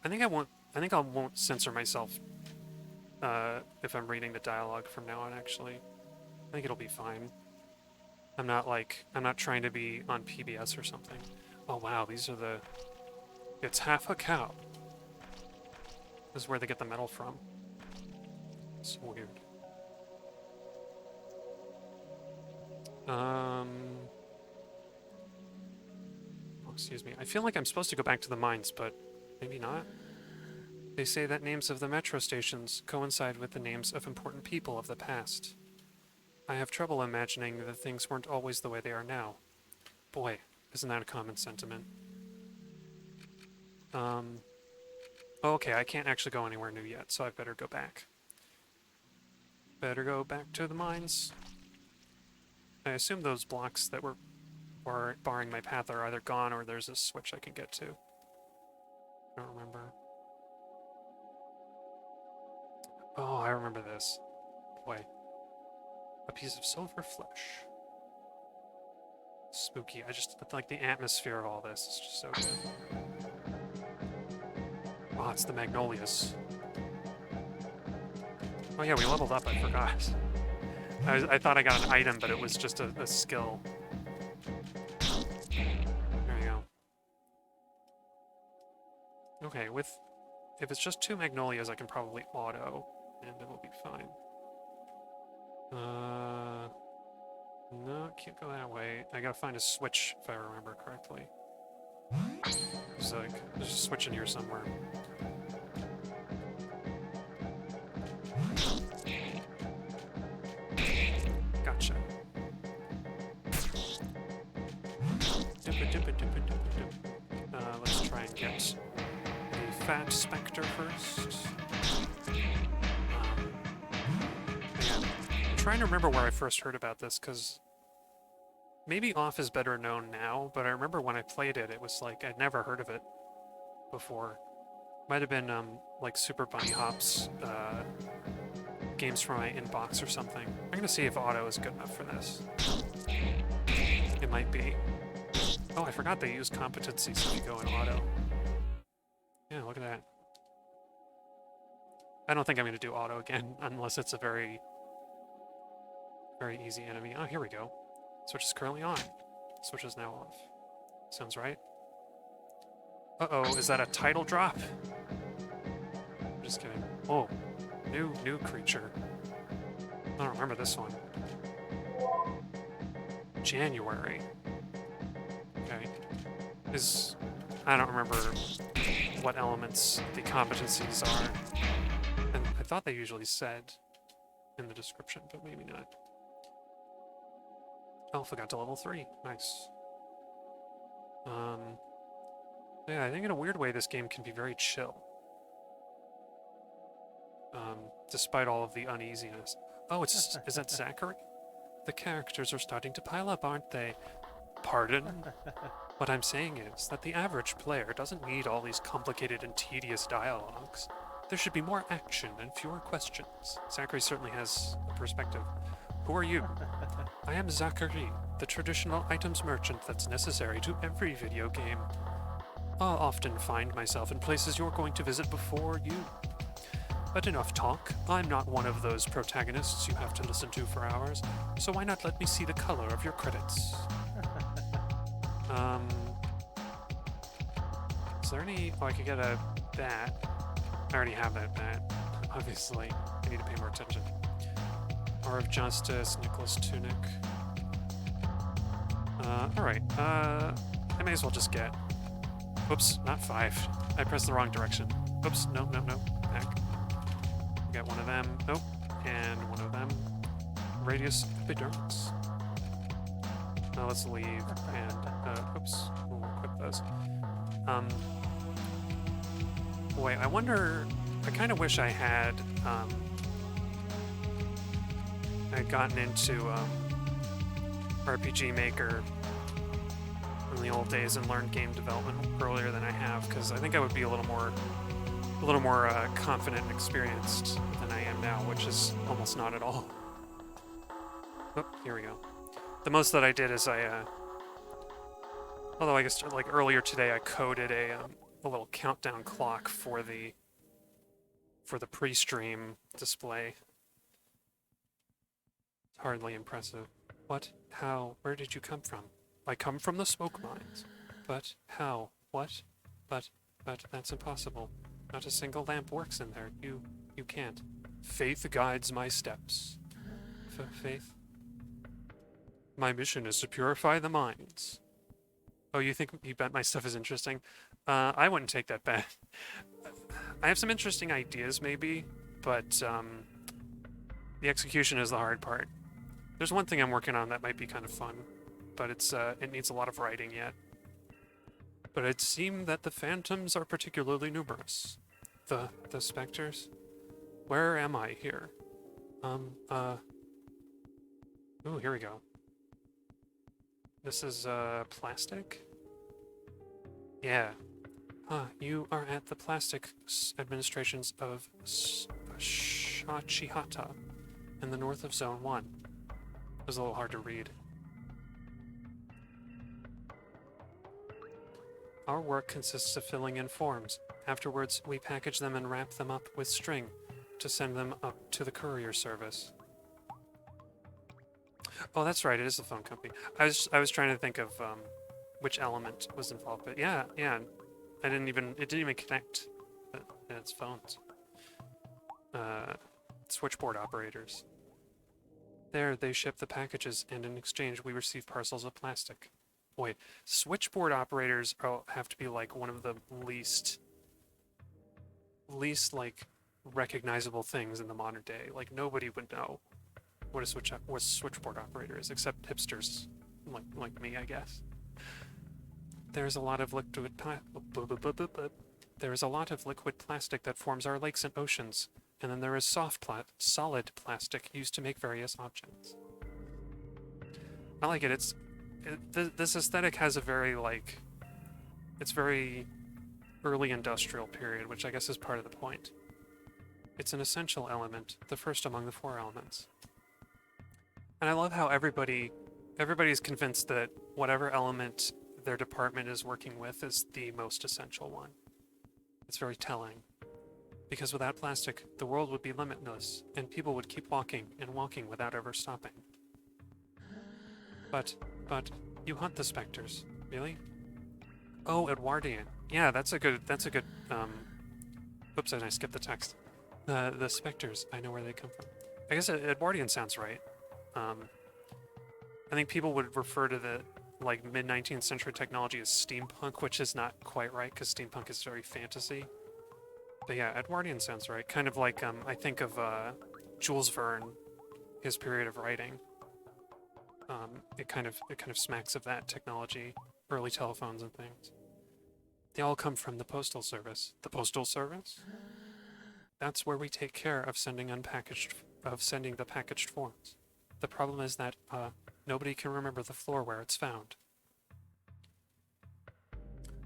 I think I won't censor myself if I'm reading the dialogue from now on. Actually, I think it'll be fine. I'm not trying to be on PBS or something. Oh wow, these are the. It's half a cow. This is where they get the metal from. It's weird. Oh, excuse me. I feel like I'm supposed to go back to the mines, but maybe not. They say that names of the metro stations coincide with the names of important people of the past. I have trouble imagining that things weren't always the way they are now. Boy, isn't that a common sentiment? Okay, I can't actually go anywhere new yet, so I better go back. Better go back to the mines. I assume those blocks that were barring my path are either gone or there's a switch I can get to. I don't remember. Oh, I remember this. Boy. A piece of silver flesh. Spooky. I just like the atmosphere of all this. It's just so good. Oh, it's the Magnolias. Oh yeah, we leveled up, I forgot. I thought I got an item, but it was just a skill. There you go. Okay, if it's just 2 Magnolias, I can probably auto, and it will be fine. No, can't go that way. I gotta find a switch, if I remember correctly. There's a switch in here somewhere. Gotcha. Let's try and get the Fat Spectre first. I'm trying to remember where I first heard about this, because maybe Off is better known now, but I remember when I played it, it was like I'd never heard of it before. Might have been like Super Bunny Hop's games from my inbox or something. I'm gonna see if auto is good enough for this. It might be. Oh, I forgot they use competencies if you go in auto. Yeah, look at that. I don't think I'm gonna do auto again unless it's a very easy enemy. Oh, here we go. Switch is currently on. Switch is now off. Sounds right. Uh-oh, is that a title drop? I'm just kidding. Oh, new creature. I don't remember this one. January. Okay. I don't remember what elements the competencies are. And I thought they usually said in the description, but maybe not. Alpha got to level 3. Nice. Yeah, I think in a weird way this game can be very chill. Despite all of the uneasiness. Oh, is that Zachary? The characters are starting to pile up, aren't they? Pardon? What I'm saying is that the average player doesn't need all these complicated and tedious dialogues. There should be more action and fewer questions. Zachary certainly has a perspective. Who are you? I am Zachary, the traditional items merchant that's necessary to every video game. I'll often find myself in places you're going to visit before you. But enough talk. I'm not one of those protagonists you have to listen to for hours, so why not let me see the color of your credits? is there any... Oh, I could get a bat. I already have that bat. Obviously, I need to pay more attention. Hour of Justice, Nicholas Tunic. Alright, I may as well just get... Whoops, not 5. I pressed the wrong direction. Oops, no. Back. Got one of them. Nope. And one of them. Radius epidermis. Now let's leave and, oops, we'll equip those. Boy, I wonder, I kind of wish I had gotten into, RPG Maker in the old days and learned game development earlier than I have, because I think I would be a little more confident and experienced than I am now, which is almost not at all. Oh, here we go. The most that I did is although I guess like earlier today I coded a little countdown clock for the pre-stream display. It's hardly impressive. What? How? Where did you come from? I come from the smoke mines. But how? What? But that's impossible. Not a single lamp works in there. You can't. Faith guides my steps. Faith? My mission is to purify the mines. Oh, you bet my stuff is interesting? I wouldn't take that bet. I have some interesting ideas, maybe, but the execution is the hard part. There's one thing I'm working on that might be kind of fun, but it needs a lot of writing yet. But it seemed that the phantoms are particularly numerous. The specters? Where am I here? Ooh, here we go. This is, plastic? Yeah. You are at the plastic administrations of Shachihata in the north of Zone 1. It was a little hard to read. Our work consists of filling in forms. Afterwards, we package them and wrap them up with string to send them up to the courier service. Oh, that's right, it is the phone company. I was trying to think of which element was involved, but yeah, it didn't even connect. It's phones. Switchboard operators. There, they ship the packages, and in exchange, we receive parcels of plastic. Boy, switchboard operators have to be like one of the least like recognizable things in the modern day. Like nobody would know what a switchboard operator is, except hipsters like me, I guess. There's a lot of liquid plastic that forms our lakes and oceans, and then there is solid plastic used to make various objects. I like it. This aesthetic has a very it's very early industrial period, which I guess is part of the point. It's an essential element, the first among the 4 elements. And I love how everybody's convinced that whatever element their department is working with is the most essential one. It's very telling. Because without plastic, the world would be limitless, and people would keep walking and walking without ever stopping. But, you hunt the specters, really? Oh, Edwardian. Yeah, that's a good, oops, and I skipped the text. The specters, I know where they come from. I guess Edwardian sounds right. I think people would refer to the mid-19th century technology as steampunk, which is not quite right because steampunk is very fantasy. But yeah, Edwardian sounds right. Kind of like I think of Jules Verne, his period of writing. It kind of smacks of that technology, early telephones and things. They all come from the Postal Service. The Postal Service? That's where we take care of sending the packaged forms. The problem is that nobody can remember the floor where it's found.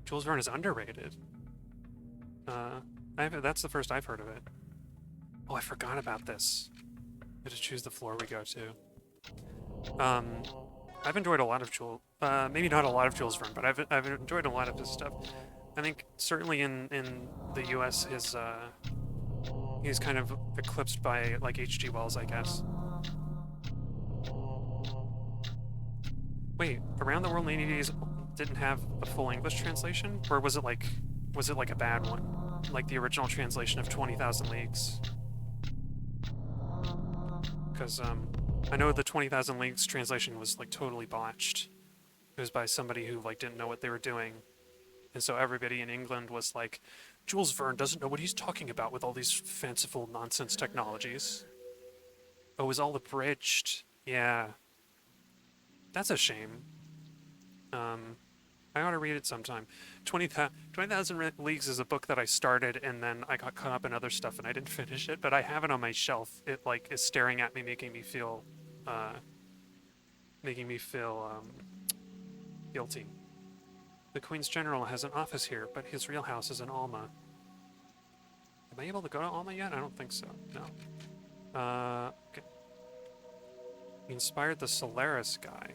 Jules Verne is underrated. That's the first I've heard of it. Oh, I forgot about this. I have to choose the floor we go to. I've enjoyed a lot of maybe not a lot of Jules Verne, but I've enjoyed a lot of his stuff. I think certainly in the U.S. he's kind of eclipsed by H.G. Wells, I guess. Wait, Around the World in 80 Days didn't have a full English translation? Or was it was it like a bad one? Like the original translation of 20,000 Leagues? Because I know the 20,000 Leagues translation was like totally botched. It was by somebody who like didn't know what they were doing. And so everybody in England was like, Jules Verne doesn't know what he's talking about with all these fanciful nonsense technologies. Oh, it was all abridged. Yeah. That's a shame. I ought to read it sometime. 20,000 Leagues is a book that I started and then I got caught up in other stuff and I didn't finish it, but I have it on my shelf. It like is staring at me, making me feel guilty. The Queen's General has an office here, but his real house is in Alma. Am I able to go to Alma yet? I don't think so. No. Okay. He inspired the Solaris guy.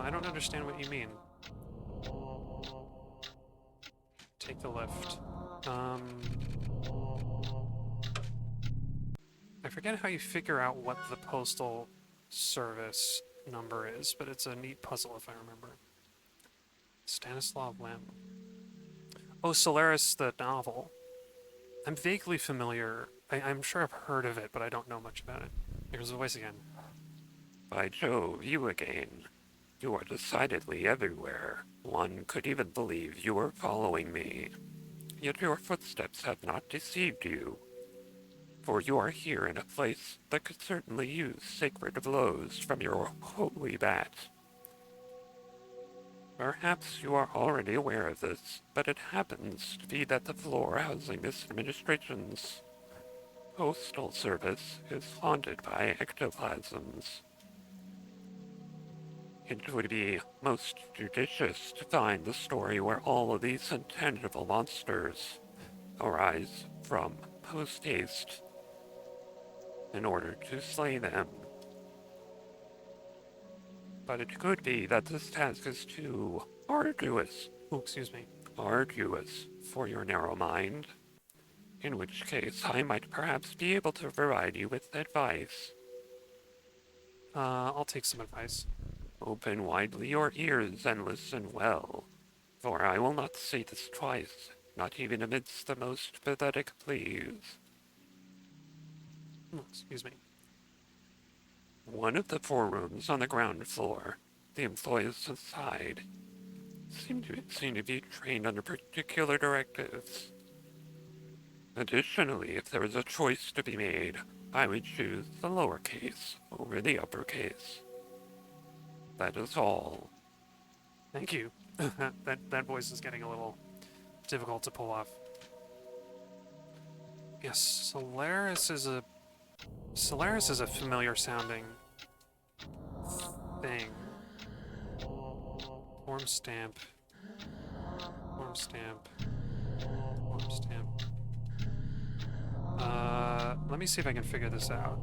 I don't understand what you mean. Take the lift. I forget how you figure out what the postal service number is, but it's a neat puzzle if I remember. Stanislav Lem. Oh, Solaris, the novel. I'm vaguely familiar. I'm sure I've heard of it, but I don't know much about it. Here's the voice again. By Jove, you again. You are decidedly everywhere. One could even believe you were following me. Yet your footsteps have not deceived you. For you are here in a place that could certainly use sacred blows from your holy bat. Perhaps you are already aware of this, but it happens to be that the floor housing this administration's postal service is haunted by ectoplasms. It would be most judicious to find the story where all of these intangible monsters arise from post-haste in order to slay them. But it could be that this task is too arduous. Oh, excuse me. Arduous for your narrow mind. In which case, I might perhaps be able to provide you with advice. I'll take some advice. Open widely your ears and listen well, for I will not say this twice, not even amidst the most pathetic pleas. Excuse me. One of the 4 rooms on the ground floor, the employees inside, seem to be trained under particular directives. Additionally, if there was a choice to be made, I would choose the lowercase over the uppercase. That is all. Thank you. that voice is getting a little difficult to pull off. Yes, Solaris is a familiar sounding thing. Form stamp. Form stamp. Form stamp. Let me see if I can figure this out.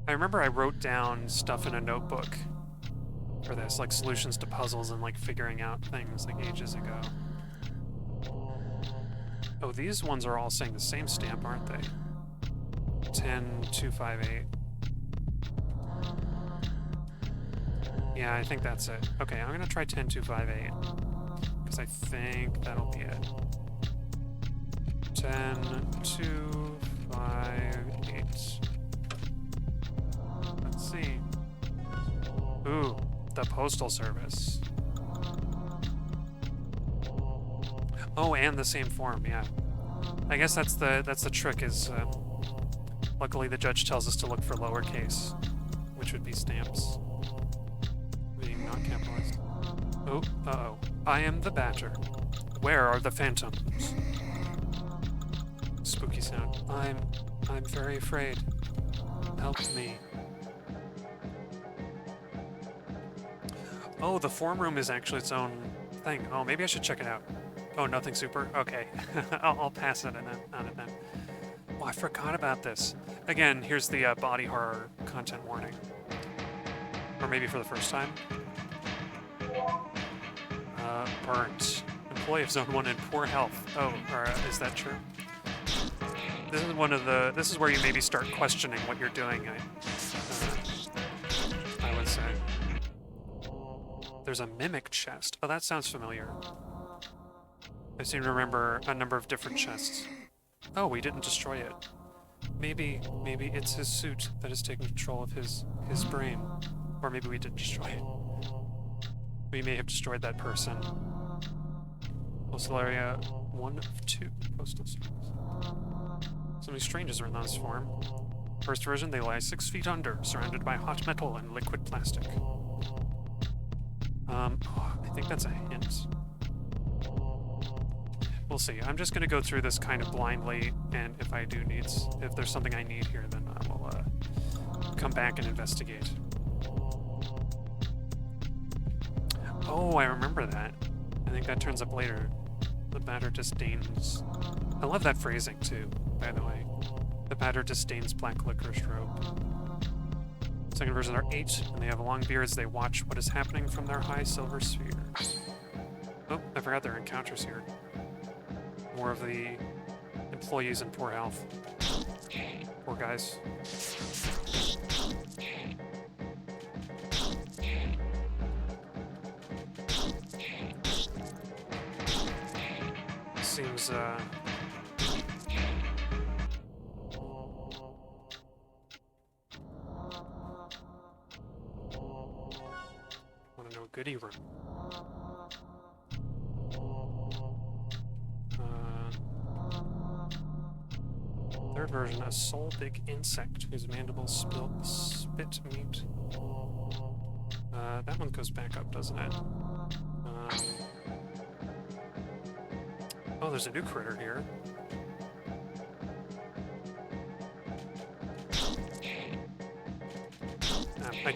I remember I wrote down stuff in a notebook for this, like solutions to puzzles and like figuring out things like ages ago. Oh, these ones are all saying the same stamp, aren't they? 10258. Yeah, I think that's it. Okay, I'm gonna try 10258 because I think that'll be it. 10258. Let's see. Ooh, the postal service. Oh, and the same form, yeah. I guess that's the trick. Is luckily the judge tells us to look for lowercase, which would be stamps being not capitalized. Oh, uh-oh. I am the batter. Where are the phantoms? Spooky sound. I'm very afraid. Help me. Oh, the form room is actually its own thing. Oh, maybe I should check it out. Oh, nothing super? Okay. I'll pass it on it then. Oh, I forgot about this. Again, here's the body horror content warning. Or maybe for the first time. Burnt. Employee of Zone 1 in poor health. Oh, or is that true? This is where you maybe start questioning what you're doing, I would say. There's a mimic chest. Oh, that sounds familiar. I seem to remember a number of different chests. Oh, we didn't destroy it. Maybe it's his suit that has taken control of his brain. Or maybe we did destroy it. We may have destroyed that person. Postal area 1 of 2. Postal service. Something strange is written on this form. First version, they lie 6 feet under, surrounded by hot metal and liquid plastic. I think that's a hint. We'll see. I'm just gonna go through this kind of blindly, and if there's something I need here, then I will come back and investigate. Oh, I remember that. I think that turns up later. The batter disdains. I love that phrasing too, by the way. The batter disdains black licorice robe. Second version are 8, and they have long beards. They watch what is happening from their high silver spheres. Oh, I forgot there are encounters here. More of the employees in poor health. Poor guys. Seems, wanna know a goodie room. Third version, a soul big insect whose mandibles spit meat. That one goes back up, doesn't it? Oh, there's a new critter here. I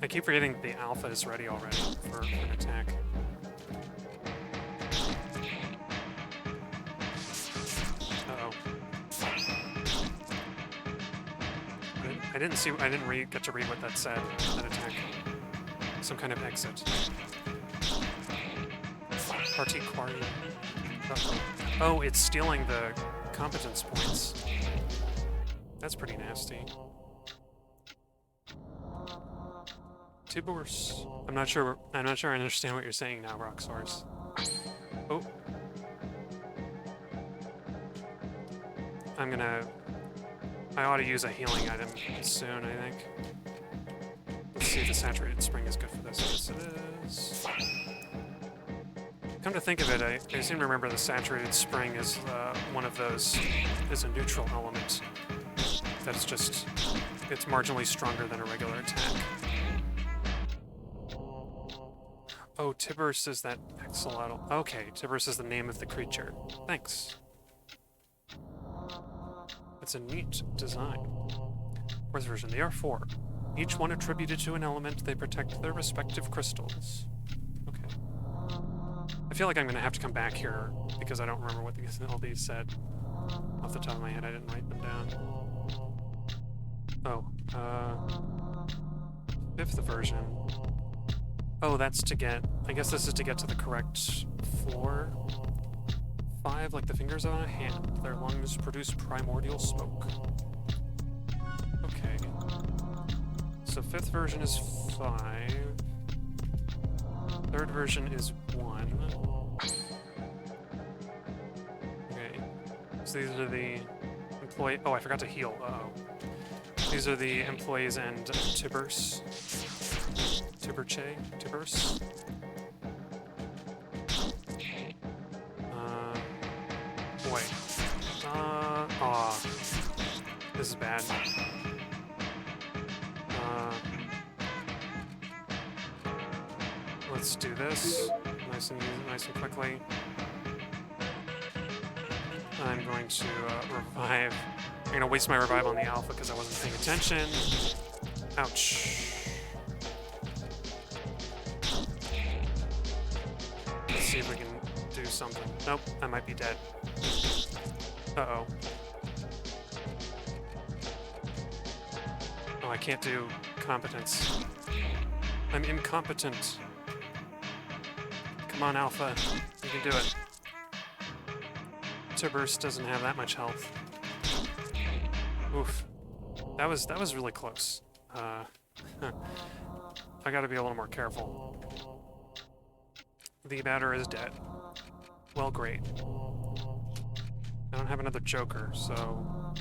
keep forgetting the alpha is ready already for an attack. Uh-oh. I didn't get to read what that said, that attack. Some kind of exit. Party Quarry. Oh, it's stealing the competence points. That's pretty nasty. Tibor's. I'm not sure I understand what you're saying now, Roxors. Oh. I ought to use a healing item soon, I think. Let's see if the saturated spring is good for this. Yes, it is. Come to think of it, I seem to remember the saturated spring is one of those, is a neutral element. That's just, it's marginally stronger than a regular attack. Oh, Tiburce is that axolotl. Okay, Tiburce is the name of the creature. Thanks. It's a neat design. Fourth version, they are 4. Each one attributed to an element, they protect their respective crystals. Okay. I feel like I'm going to have to come back here because I don't remember what all these said. Off the top of my head, I didn't write them down. Oh, 5th version. Oh, that's to get... I guess this is to get to the correct floor. 5, like the fingers on a hand. Their lungs produce primordial smoke. Okay. So 5th version is 5. 3rd version is 1. Okay. So these are the employee... Oh, I forgot to heal. Uh-oh. These are the employees and Tiburce. Tiburce. Wait. Aw. This is bad. Let's do this. Nice and quickly. I'm going to revive. I'm going to waste my revive on the alpha because I wasn't paying attention. Ouch. Let's see if we can do something. Nope, I might be dead. Uh-oh. Oh, I can't do competence. I'm incompetent. Come on, Alpha. You can do it. Tiburce doesn't have that much health. Oof. That was really close. I gotta be a little more careful. The batter is dead. Well, great. I don't have another joker, so...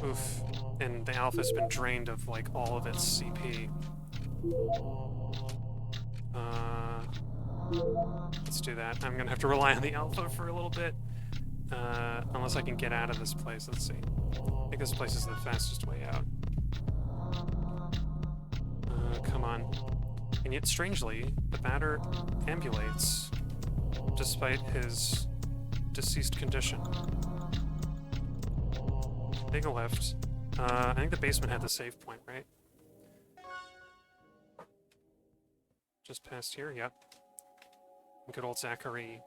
Oof. And the alpha's been drained of, like, all of its CP. Let's do that. I'm gonna have to rely on the alpha for a little bit. Unless I can get out of this place. Let's see. I think this place is the fastest way out. Come on. And yet, strangely, the batter ambulates despite his deceased condition. Take a lift. I think the basement had the save point, right? Just past here, yep. Good old Zachary.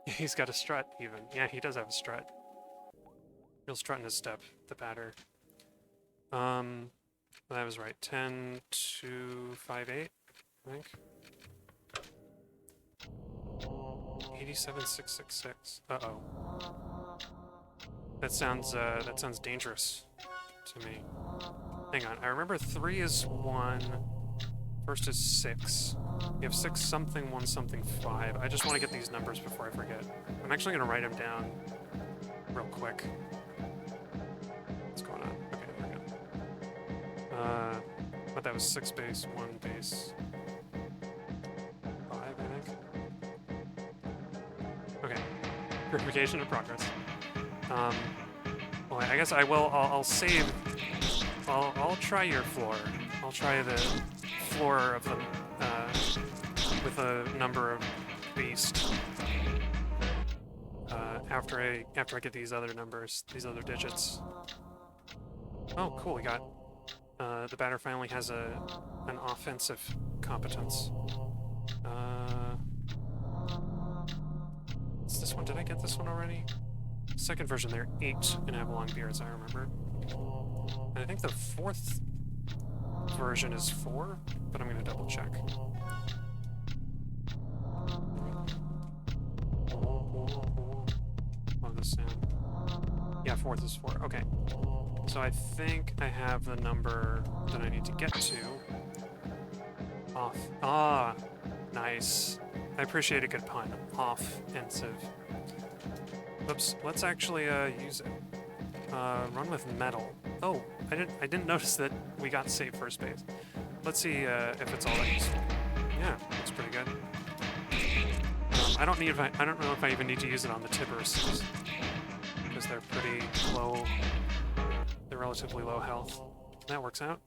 He's got a strut, even. Yeah, he does have a strut. Real strut in his step, the batter. That was right. 10, 2, 5, 8, I think. 87666. Uh-oh. That sounds dangerous to me. Hang on, I remember 3 is 1. First is 6. You have 6 something, 1 something, 5. I just want to get these numbers before I forget. I'm actually going to write them down real quick. What's going on? Okay, there we go. But that was 6 base, 1 base, 5, I think. Okay. Purification in progress. Well, I guess I will. I'll save. I'll try your floor. I'll try the floor of the with a number of beast. After I get these other numbers, these other digits. Oh, cool. We got the batter finally has an offensive competence. What's this one? Did I get this one already? Second version, they're 8 in Avalon Beards, I remember. And I think the 4th version is 4, but I'm going to double check. Oh, this sound. Yeah, 4th is 4. Okay. So I think I have the number that I need to get to. Off. Ah, nice. I appreciate a good pun. Offensive. Oops, let's actually use it. Run with metal. Oh, I didn't notice that we got save first base. Let's see if it's all that useful. Yeah, looks pretty good. I don't know if I even need to use it on the Tibbers because they're pretty low. They're relatively low health. That works out.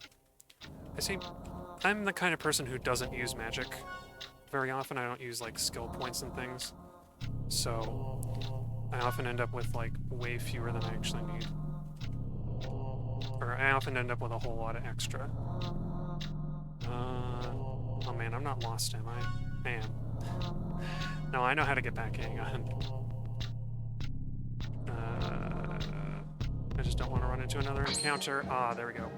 I see. I'm the kind of person who doesn't use magic very often. I don't use like skill points and things, so I often end up with like way fewer than I actually need. Or I often end up with a whole lot of extra. Oh man, I'm not lost, am I? I am. No, I know how to get back, hang on. I just don't want to run into another encounter. Ah, there we go.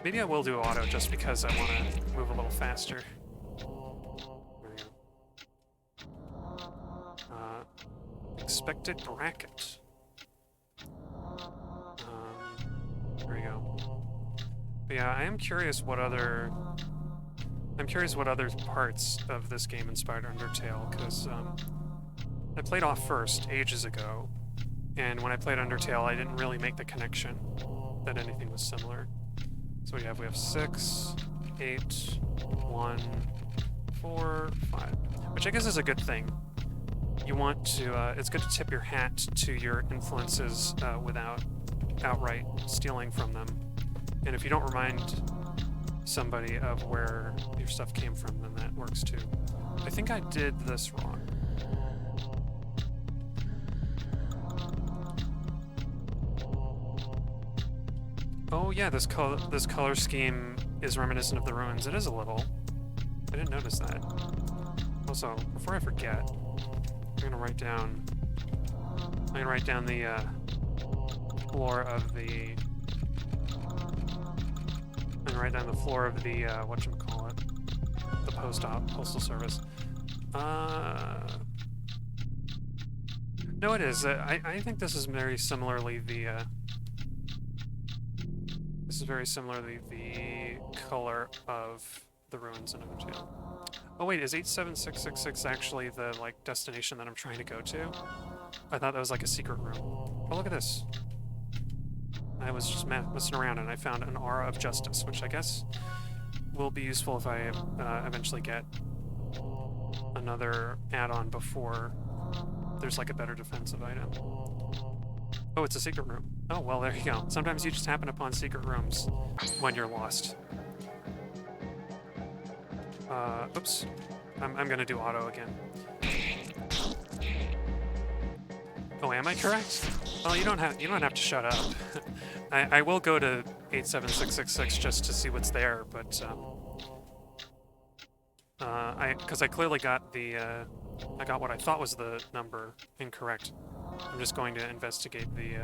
Maybe I will do auto just because I want to move a little faster. There we go. Expected bracket. There we go. But yeah, I am curious what other... I'm curious what other parts of this game inspired Undertale, because I played off first ages ago, and when I played Undertale, I didn't really make the connection that anything was similar. So we have 6, 8, 1, 4, 5, which I guess is a good thing. You want to, it's good to tip your hat to your influences without outright stealing from them. And if you don't remind somebody of where your stuff came from, then that works too. I think I did this wrong. Oh yeah, this color scheme is reminiscent of the ruins. It is a little. I didn't notice that. Also, before I forget, I'm gonna write down the floor of the. I'm gonna write down the floor of the whatchamacallit, the postal service. No, it is. I think this is very similarly the. This This is very similarly the color of the ruins in O2. Oh wait, is 87666 actually the, like, destination that I'm trying to go to? I thought that was like a secret room. Oh, look at this. I was just messing around and I found an Aura of Justice, which I guess will be useful if I eventually get another add-on before there's like a better defensive item. Oh, it's a secret room. Oh, well, there you go. Sometimes you just happen upon secret rooms when you're lost. Oops. I'm gonna do auto again. Oh, am I correct? Well, you don't have to shut up. I will go to 87666 just to see what's there, but because I clearly got the I got what I thought was the number incorrect. I'm just going to investigate the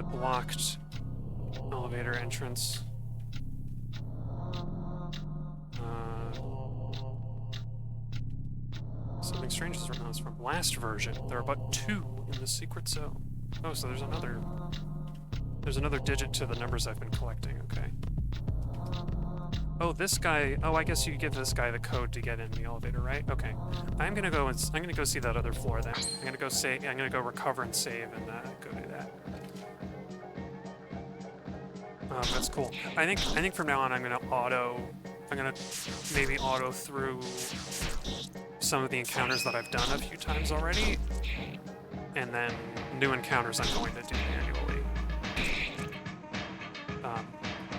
blocked elevator entrance. Something strange is written on this from last version. There are but 2 in the secret zone. Oh, so there's another digit to the numbers I've been collecting. Okay. Oh, this guy. Oh, I guess you give this guy the code to get in the elevator, right? Okay. I'm gonna go see that other floor then. I'm gonna go recover and save and go do that. That's cool. I think from now on I'm gonna maybe auto through some of the encounters that I've done a few times already, and then new encounters I'm going to do manually.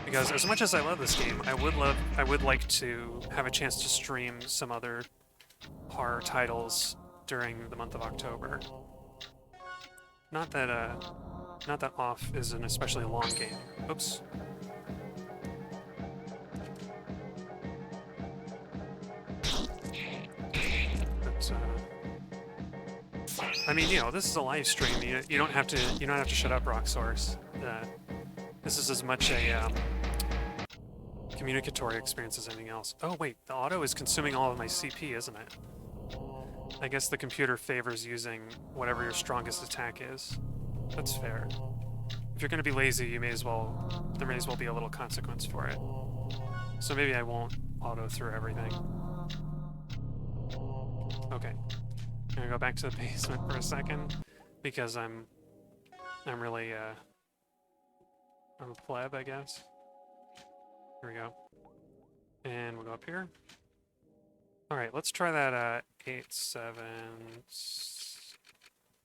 Because as much as I love this game, I would like to have a chance to stream some other horror titles during the month of October. Not that Off is an especially long game. Oops. But, I mean, this is a live stream. You don't have to shut up, Rock Source. This is as much a communicatory experience as anything else. Oh wait, the auto is consuming all of my CP, isn't it? I guess the computer favors using whatever your strongest attack is. That's fair. If you're going to be lazy, there may as well be a little consequence for it. So maybe I won't auto through everything. Okay. I'm gonna go back to the basement for a second because I'm really I'm a pleb, I guess. Here we go. And we'll go up here. Alright, let's try that 8-7.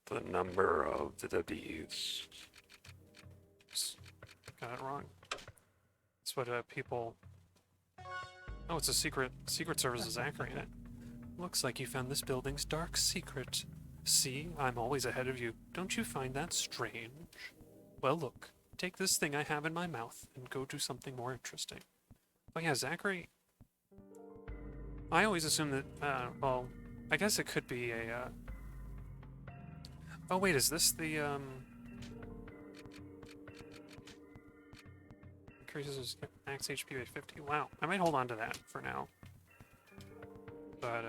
The number of the W's. Got it wrong. That's what people... Oh, it's a secret service of Zachary in it. Looks like you found this building's dark secret. See, I'm always ahead of you. Don't you find that strange? Well, look. Take this thing I have in my mouth and go do something more interesting. Oh yeah, Zachary... I always assume that, well, I guess it could be a, Oh wait, is this the, Increases max HP by 50. Wow, I might hold on to that for now. But,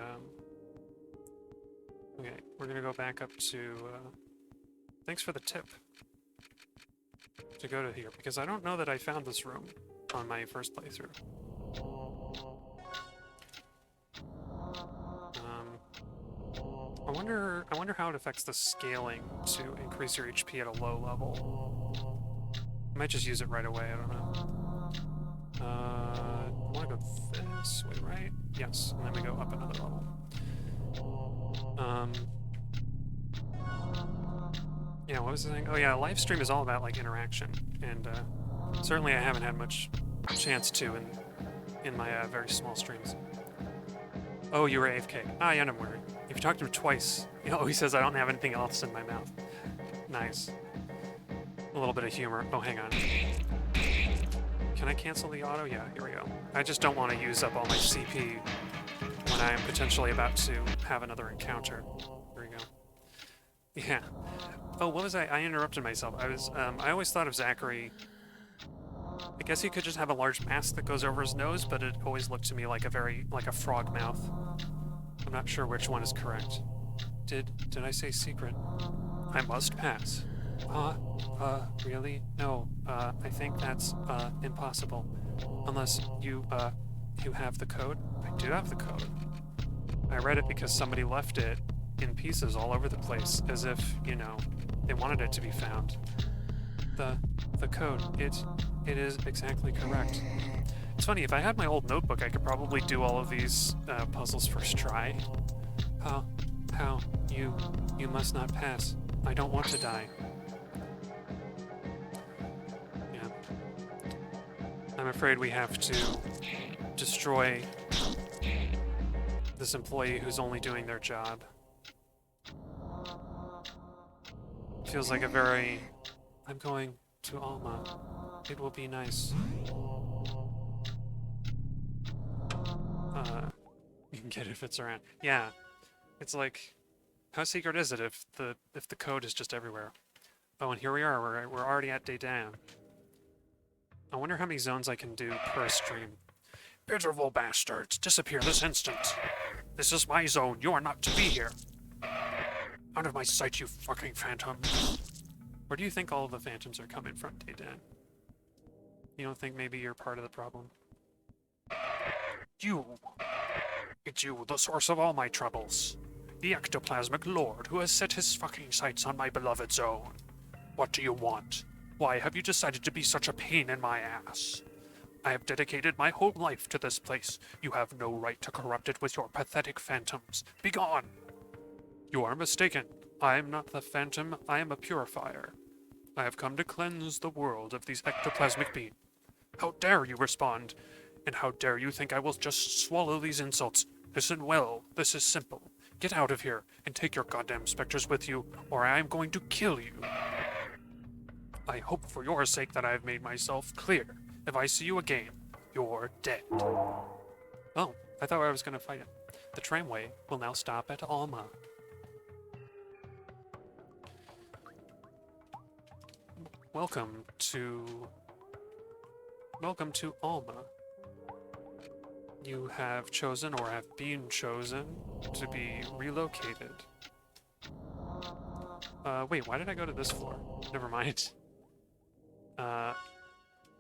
okay, we're gonna go back up to, thanks for the tip. To go to here, because I don't know that I found this room on my first playthrough. I wonder how it affects the scaling to increase your HP at a low level. I might just use it right away, I don't know. I want to go this way, right? Yes, and then we go up another level. Yeah, what was the thing? Oh yeah, live stream is all about, like, interaction, and certainly I haven't had much chance to in my very small streams. Oh, you were AFK. Ah, yeah, don't worry. If you talk to him twice, he says I don't have anything else in my mouth. Nice. A little bit of humor. Oh, hang on. Can I cancel the auto? Yeah, here we go. I just don't want to use up all my CP when I am potentially about to have another encounter. Here we go. Yeah. Oh, what was I interrupted myself. I always thought of Zachary... I guess he could just have a large mask that goes over his nose, but it always looked to me like a frog mouth. I'm not sure which one is correct. Did I say secret? I must pass. Really? No, I think that's, impossible. Unless you have the code? I do have the code. I read it because somebody left it in pieces all over the place, as if, you know, they wanted it to be found. The, the code, it is exactly correct. It's funny, if I had my old notebook, I could probably do all of these, puzzles first try. How, you must not pass. I don't want to die. Yeah. I'm afraid we have to destroy this employee who's only doing their job. Feels like a very... I'm going to Alma. It will be nice. You can get it if it's around. Yeah, it's like, how secret is it if the code is just everywhere? Oh, and here we are. We're already at day down. I wonder how many zones I can do per stream. Pitiful bastards, disappear this instant. This is my zone. You are not to be here. Out of my sight, you fucking phantom. Where do you think all of the phantoms are coming from, Daydan? You don't think maybe you're part of the problem? You! It's you, the source of all my troubles. The ectoplasmic lord who has set his fucking sights on my beloved zone. What do you want? Why have you decided to be such a pain in my ass? I have dedicated my whole life to this place. You have no right to corrupt it with your pathetic phantoms. Begone! You are mistaken. I am not the phantom, I am a purifier. I have come to cleanse the world of these ectoplasmic beings. How dare you respond? And how dare you think I will just swallow these insults? Listen well, this is simple. Get out of here, and take your goddamn specters with you, or I am going to kill you. I hope for your sake that I have made myself clear. If I see you again, you're dead. Oh, I thought I was going to fight him. The tramway will now stop at Alma. Welcome to Alma. You have chosen or have been chosen to be relocated. Wait, why did I go to this floor? Never mind.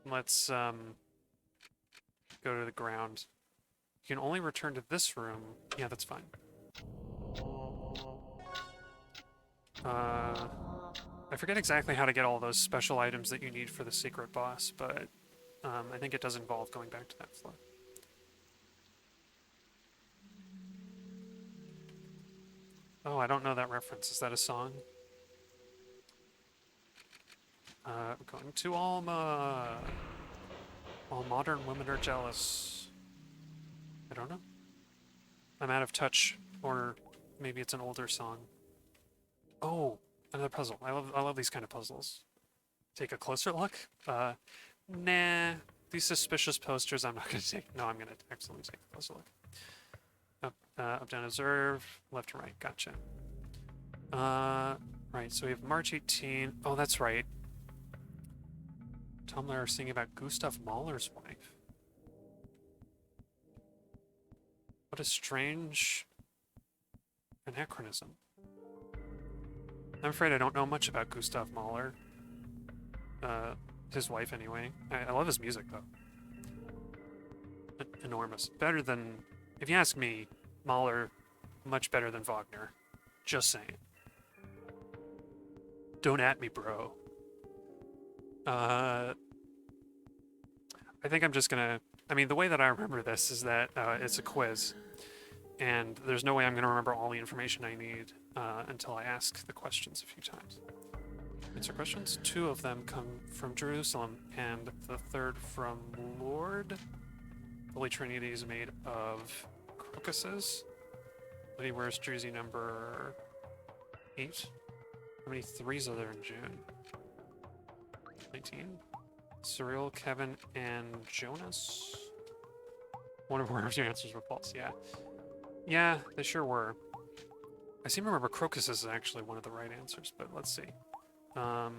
Let's, go to the ground. You can only return to this room. Yeah, that's fine. I forget exactly how to get all those special items that you need for the secret boss, but I think it does involve going back to that floor. Oh, I don't know that reference. Is that a song? Going to Alma. All modern women are jealous. I don't know. I'm out of touch, or maybe it's an older song. Oh, another puzzle. I love these kind of puzzles. Take a closer look? Nah. These suspicious posters I'm not gonna take. No, I'm gonna actually take a closer look. Up, down, observe, left to right. Gotcha. Right, so we have March 18. Oh, that's right. Tumblr singing about Gustav Mahler's wife. What a strange anachronism. I'm afraid I don't know much about Gustav Mahler. His wife, anyway. I love his music, though. Enormous. Better than... If you ask me, Mahler, much better than Wagner. Just saying. Don't at me, bro. I think I'm just gonna... I mean, the way that I remember this is that it's a quiz. And there's no way I'm gonna remember all the information I need until I ask the questions a few times. Answer questions. 2 of them come from Jerusalem, and the third from Lord. Holy Trinity is made of crocuses. Lady wears jersey number 8. How many 3s are there in June? 19. Surreal, Kevin, and Jonas. One of your answers were false, yeah. Yeah, they sure were. I seem to remember crocuses is actually one of the right answers, but let's see. How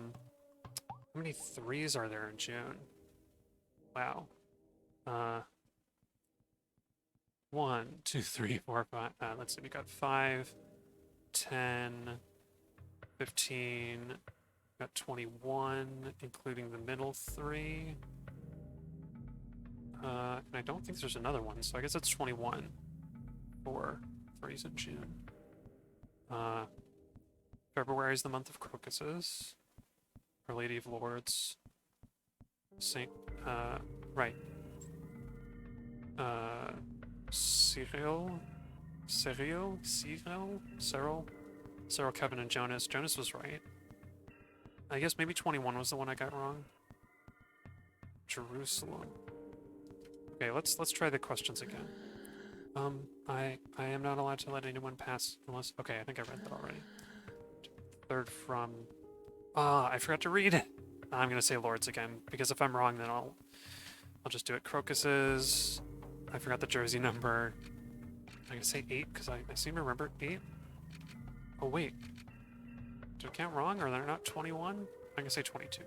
many 3s are there in June? Wow. 1, 2, 3, 4, 5. Let's see, we got 5, 10, 15, Got 21, including the middle three. And I don't think there's another one, so I guess it's 21 for threes in June. February is the month of crocuses. Our Lady of Lords. Saint, right. Cyril, Kevin, and Jonas. Jonas was right. I guess maybe 21 was the one I got wrong. Jerusalem. Okay, let's try the questions again. I am not allowed to let anyone pass unless. Okay, I think I read that already. Third from. I forgot to read it. I'm gonna say Lords again because if I'm wrong, then I'll just do it. Crocuses. I forgot the jersey number. I'm gonna say 8 because I seem to remember 8. Oh wait, did I count wrong? Or they're not 21? I'm gonna say 22.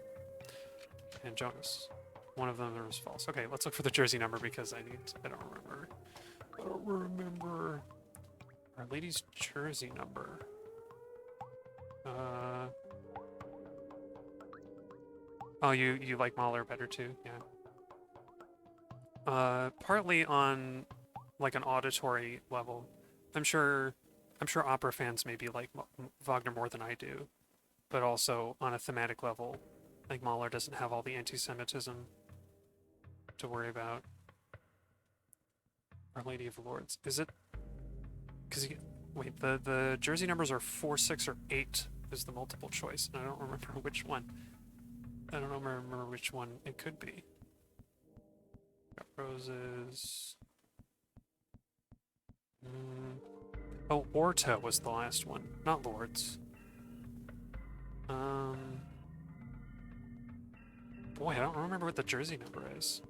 And Jonas. One of them was false. Okay, let's look for the jersey number because I don't remember. I don't remember. Our Lady's jersey number. Oh, you like Mahler better too? Yeah. Partly on like an auditory level. I'm sure opera fans maybe like Wagner more than I do, but also on a thematic level, like Mahler doesn't have all the anti-Semitism to worry about. Our Lady of Lords. Is it? Because wait, the jersey numbers are 4, 6, or 8 is the multiple choice, and I don't remember which one. I don't remember which one it could be. Got roses. Oh, Orta was the last one, not Lords. Boy, I don't remember what the jersey number is.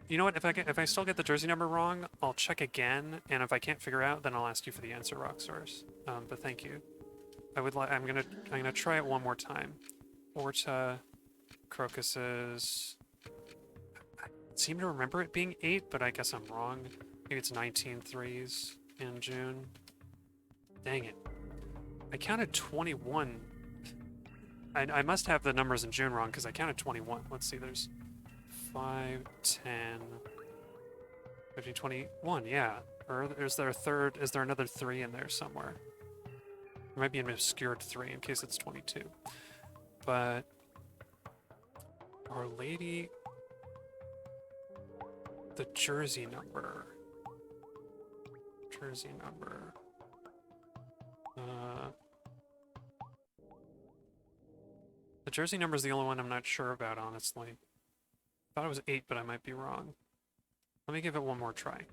You know what? If I still get the jersey number wrong, I'll check again, and if I can't figure out, then I'll ask you for the answer, Rockstars. But thank you. I'm gonna try it one more time. Orta, crocuses. I seem to remember it being 8, but I guess I'm wrong. Maybe it's 19 threes in June. Dang it. I counted 21. I must have the numbers in June wrong because I counted 21. Let's see, there's 5, 10, 15, 21, yeah. Or is there another 3 in there somewhere? There might be an obscured 3 in case it's 22. But Our Lady, the jersey number. The jersey number is the only one I'm not sure about, honestly. Thought it was 8, but I might be wrong. Let me give it one more try.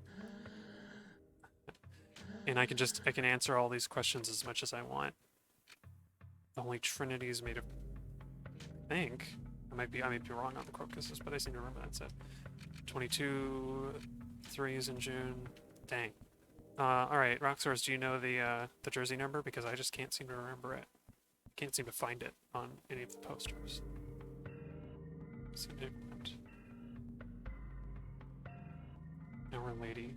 And I can answer all these questions as much as I want. The Holy Trinity is made of, I think. I might be wrong on the crocuses, but I seem to remember that's it. 22 threes in June. Dang. Alright, Rockstars, do you know the jersey number? Because I just can't seem to remember it. Can't seem to find it on any of the posters. Significant. Our Lady.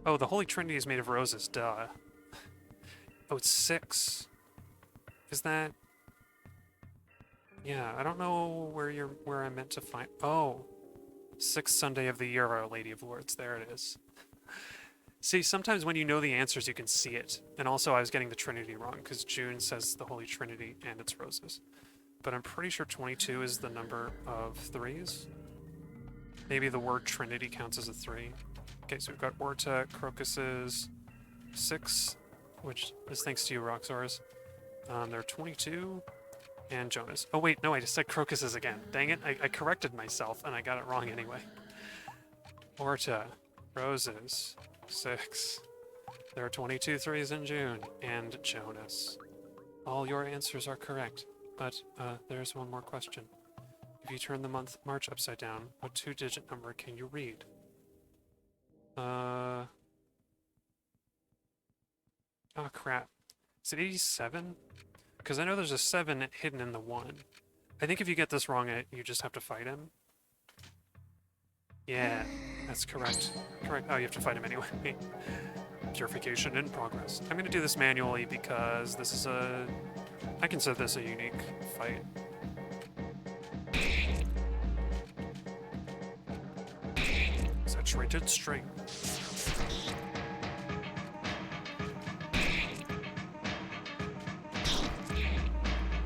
Oh, the Holy Trinity is made of roses, duh. Oh, it's 6. Is that... Yeah, I don't know where I meant to find... Oh! 6th Sunday of the year, Our Lady of Lords. There it is. See, sometimes when you know the answers, you can see it. And also, I was getting the Trinity wrong, because June says the Holy Trinity and it's roses. But I'm pretty sure 22 is the number of threes. Maybe the word Trinity counts as a 3. Okay, so we've got Orta, crocuses, 6, which is thanks to you, Roxors. There are 22, and Jonas. Oh wait, no, I just said crocuses again. Dang it, I corrected myself, and I got it wrong anyway. Orta, roses, 6. There are 22 threes in June, and Jonas. All your answers are correct, but there's one more question. If you turn the month March upside down, what 2-digit number can you read? Oh crap. Is it 87? Because I know there's a 7 hidden in the 1. I think if you get this wrong, you just have to fight him. Yeah, that's correct. Correct. Oh, you have to fight him anyway. Purification in progress. I'm going to do this manually because this is a I consider this a unique fight. Saturated string.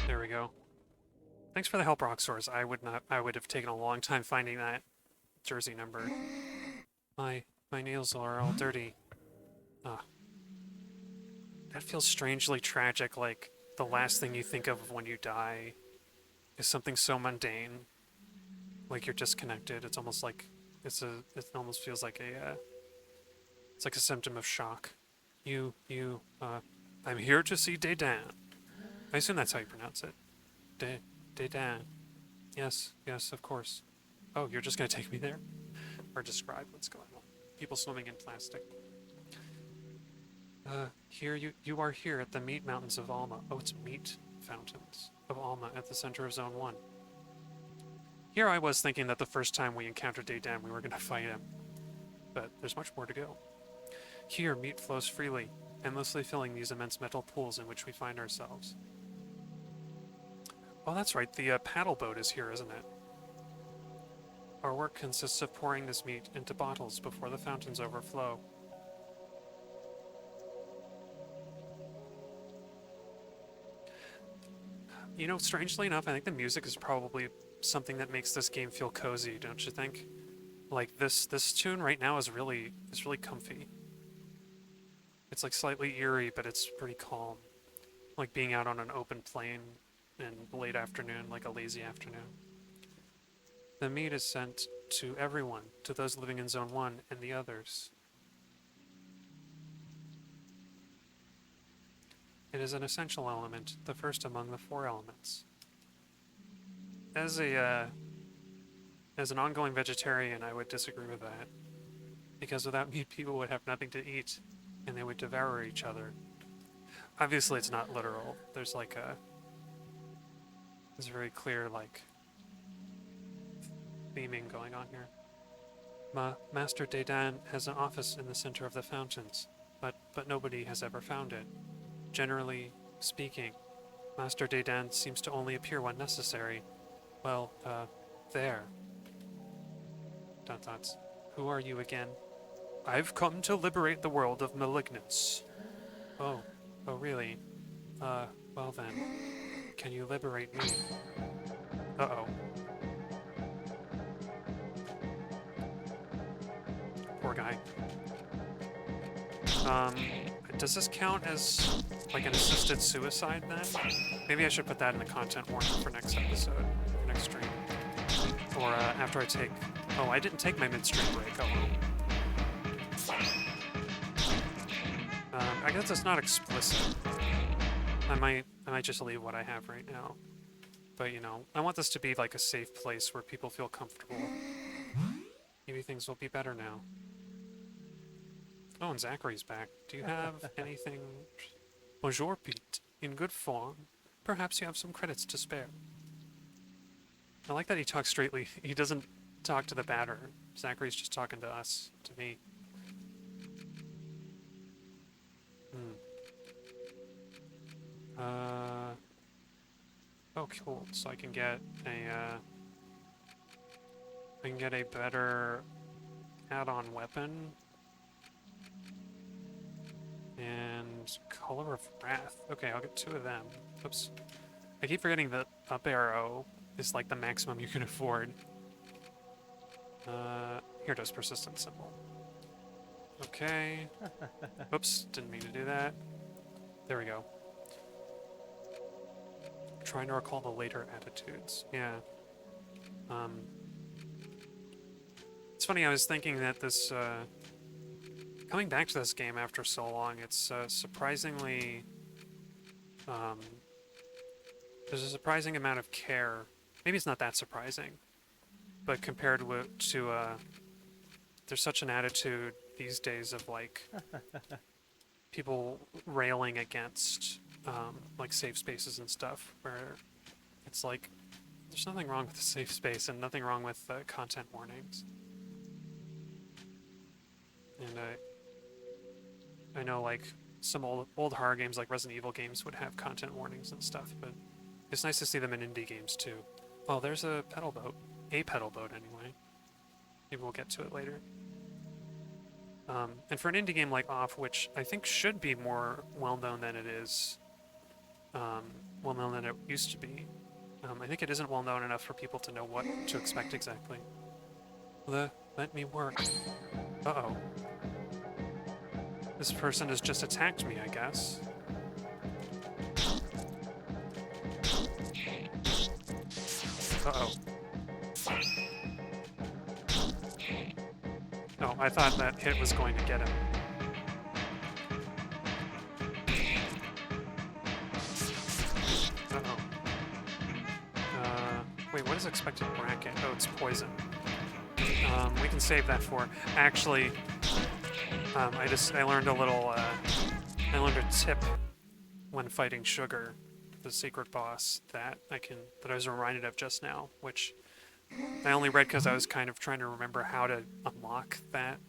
There we go. Thanks for the help, Rockstars. I would have taken a long time finding that jersey number. My nails are all dirty. Ah. That feels strangely tragic, like the last thing you think of when you die is something so mundane. Like you're disconnected. It's almost like it almost feels like it's like a symptom of shock. I'm here to see Dedan. I assume that's how you pronounce it. Dedan. Yes, of course. Oh, you're just gonna take me there? Or describe what's going on. People swimming in plastic. Here you are here at the meat mountains of Alma. Oh, it's meat fountains of Alma at the center of Zone 1. Here I was thinking that the first time we encountered Dedan we were gonna fight him. But there's much more to go. Here, meat flows freely, endlessly filling these immense metal pools in which we find ourselves. Oh, that's right, the paddle boat is here, isn't it? Our work consists of pouring this meat into bottles before the fountains overflow. You know, strangely enough, I think the music is probably something that makes this game feel cozy, don't you think? Like this tune right now is really comfy. It's like slightly eerie, but it's pretty calm. Like being out on an open plain in late afternoon, like a lazy afternoon. The meat is sent to everyone, to those living in Zone 1 and the others. It is an essential element, the first among the 4 elements. As an ongoing vegetarian, I would disagree with that. Because without meat, people would have nothing to eat, and they would devour each other. Obviously, it's not literal. There's very clear, like, theming going on here. Master Dedan has an office in the center of the fountains, but nobody has ever found it. Generally speaking, Master Dedan seems to only appear when necessary. Well, there. Dots. Who are you again? I've come to liberate the world of malignance. Oh really? Well then, can you liberate me? Uh-oh. Poor guy. Does this count as, like, an assisted suicide, then? Maybe I should put that in the content warning for next episode, for next stream. Or, after I take... Oh, I didn't take my midstream break, oh well. I guess it's not explicit. I might just leave what I have right now. But, you know, I want this to be, like, a safe place where people feel comfortable. Maybe things will be better now. Oh, and Zachary's back. Do you have anything... Bonjour, Pete. In good form. Perhaps you have some credits to spare. I like that he talks straightly. He doesn't talk to the batter. Zachary's just talking to us, to me. Oh, cool. So I can get a better add-on weapon. And Color of Wrath. Okay, I'll get 2 of them. Oops. I keep forgetting that up arrow is like the maximum you can afford. Here it is, persistent symbol. Okay. Oops, didn't mean to do that. There we go. Trying to recall the later attitudes. Yeah. It's funny, I was thinking that this, coming back to this game after so long, it's surprisingly... there's a surprising amount of care. Maybe it's not that surprising, but compared to there's such an attitude these days of, like, people railing against, like, safe spaces and stuff, where it's like, there's nothing wrong with the safe space and nothing wrong with content warnings. And I know, like, some old horror games like Resident Evil games would have content warnings and stuff, but it's nice to see them in indie games too. Oh, there's a pedal boat. A pedal boat, anyway. Maybe we'll get to it later. And for an indie game like Off, which I think should be more well-known than it is, well-known than it used to be, I think it isn't well-known enough for people to know what to expect exactly. Let me work. Uh-oh. This person has just attacked me, I guess. Uh-oh. Oh, I thought that hit was going to get him. Uh-oh. Wait, what is expected bracket? Oh, it's poison. We can save that for... Actually, I learned a little, I learned a tip when fighting Sugar, the secret boss, that I was reminded of just now, which I only read because I was kind of trying to remember how to unlock that.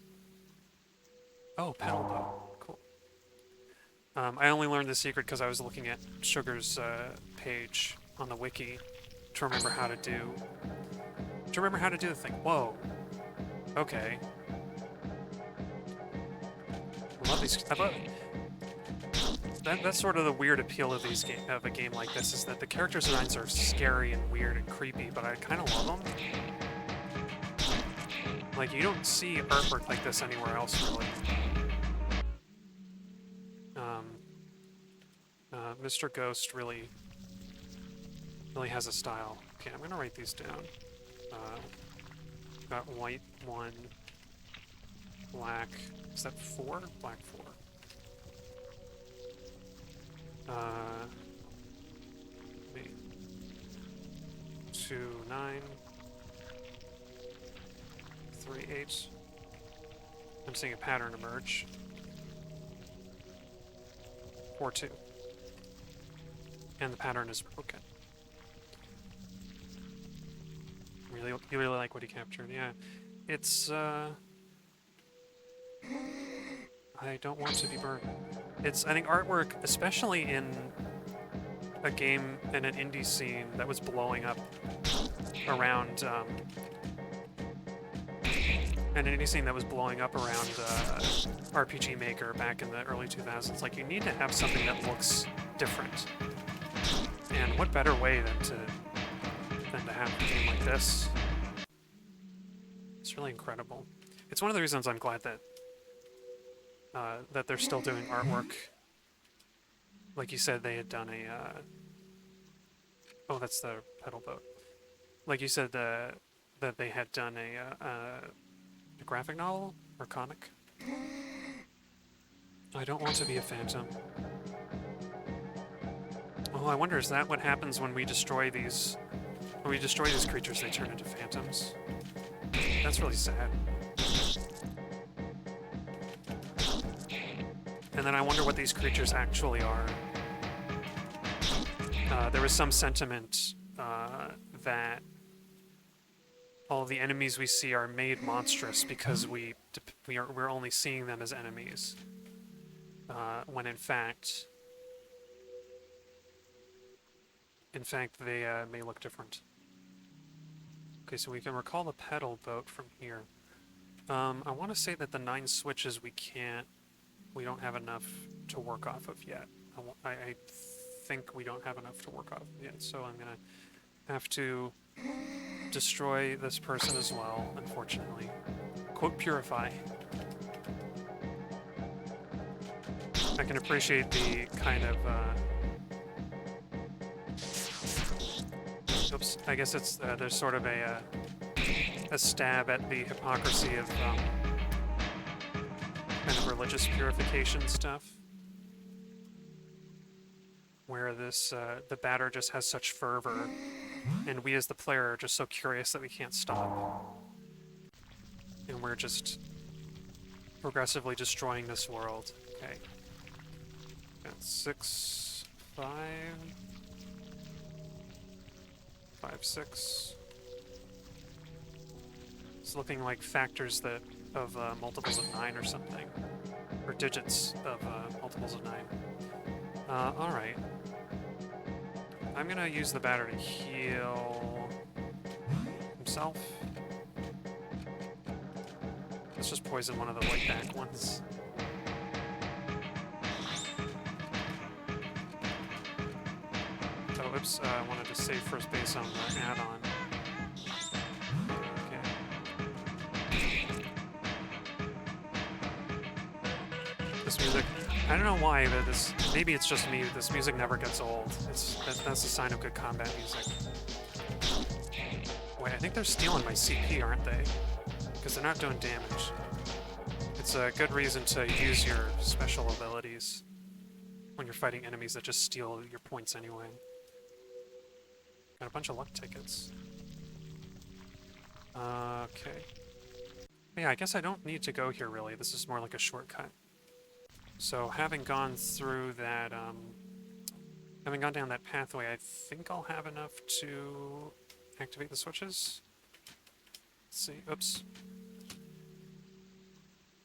Oh, pedal boat. Cool. I only learned the secret because I was looking at Sugar's page on the wiki to remember how to do the thing. Whoa. Okay. I love these. That's sort of the weird appeal of a game like this, is that the character designs are scary and weird and creepy, but I kind of love them. Like, you don't see artwork like this anywhere else, really. Mr. Ghost really has a style. Okay, I'm gonna write these down. Got white 1, black. Is that 4? Black 4. 2, 9, 3, 8. I'm seeing a pattern emerge. 4, 2. And the pattern is broken. You really like what he captured, yeah. It's, I don't want to be burned. I think artwork, especially in a game in an indie scene that was blowing up around, RPG Maker back in the early 2000s, like, you need to have something that looks different. And what better way than to have a game like this? It's really incredible. It's one of the reasons I'm glad that that they're still doing artwork. Like you said, they had done a... oh, that's the pedal boat. Like you said, that they had done a graphic novel or comic. I don't want to be a phantom. Oh, I wonder, is that what happens when we destroy these... When we destroy these creatures, they turn into phantoms? That's really sad. And then I wonder what these creatures actually are. There was some sentiment that all of the enemies we see are made monstrous because we're only seeing them as enemies, when in fact they may look different. Okay, so we can recall the pedal boat from here. I want to say that the 9 switches we don't have enough to work off of yet. I think we don't have enough to work off of yet, so I'm gonna have to destroy this person as well, unfortunately. Quote, purify. I can appreciate the kind of, oops, I guess it's, there's sort of a stab at the hypocrisy of, kind of religious purification stuff. Where this, the batter just has such fervor, and we as the player are just so curious that we can't stop. And we're just progressively destroying this world. Okay. Got 6, 5, 5, 6. It's looking like factors of multiples of 9 or something. Or digits of multiples levels of 9. Alright. I'm gonna use the batter to heal himself. Let's just poison one of the white back ones. Oh, oops, I wanted to save first base on the add-on. Okay. This music, I don't know why, but maybe it's just me, this music never gets old. That's a sign of good combat music. Wait, I think they're stealing my CP, aren't they? Because they're not doing damage. It's a good reason to use your special abilities when you're fighting enemies that just steal your points anyway. Got a bunch of luck tickets. Okay. Yeah, I guess I don't need to go here, really. This is more like a shortcut. So, having gone through that, having gone down that pathway, I think I'll have enough to activate the switches. Let's see. Oops.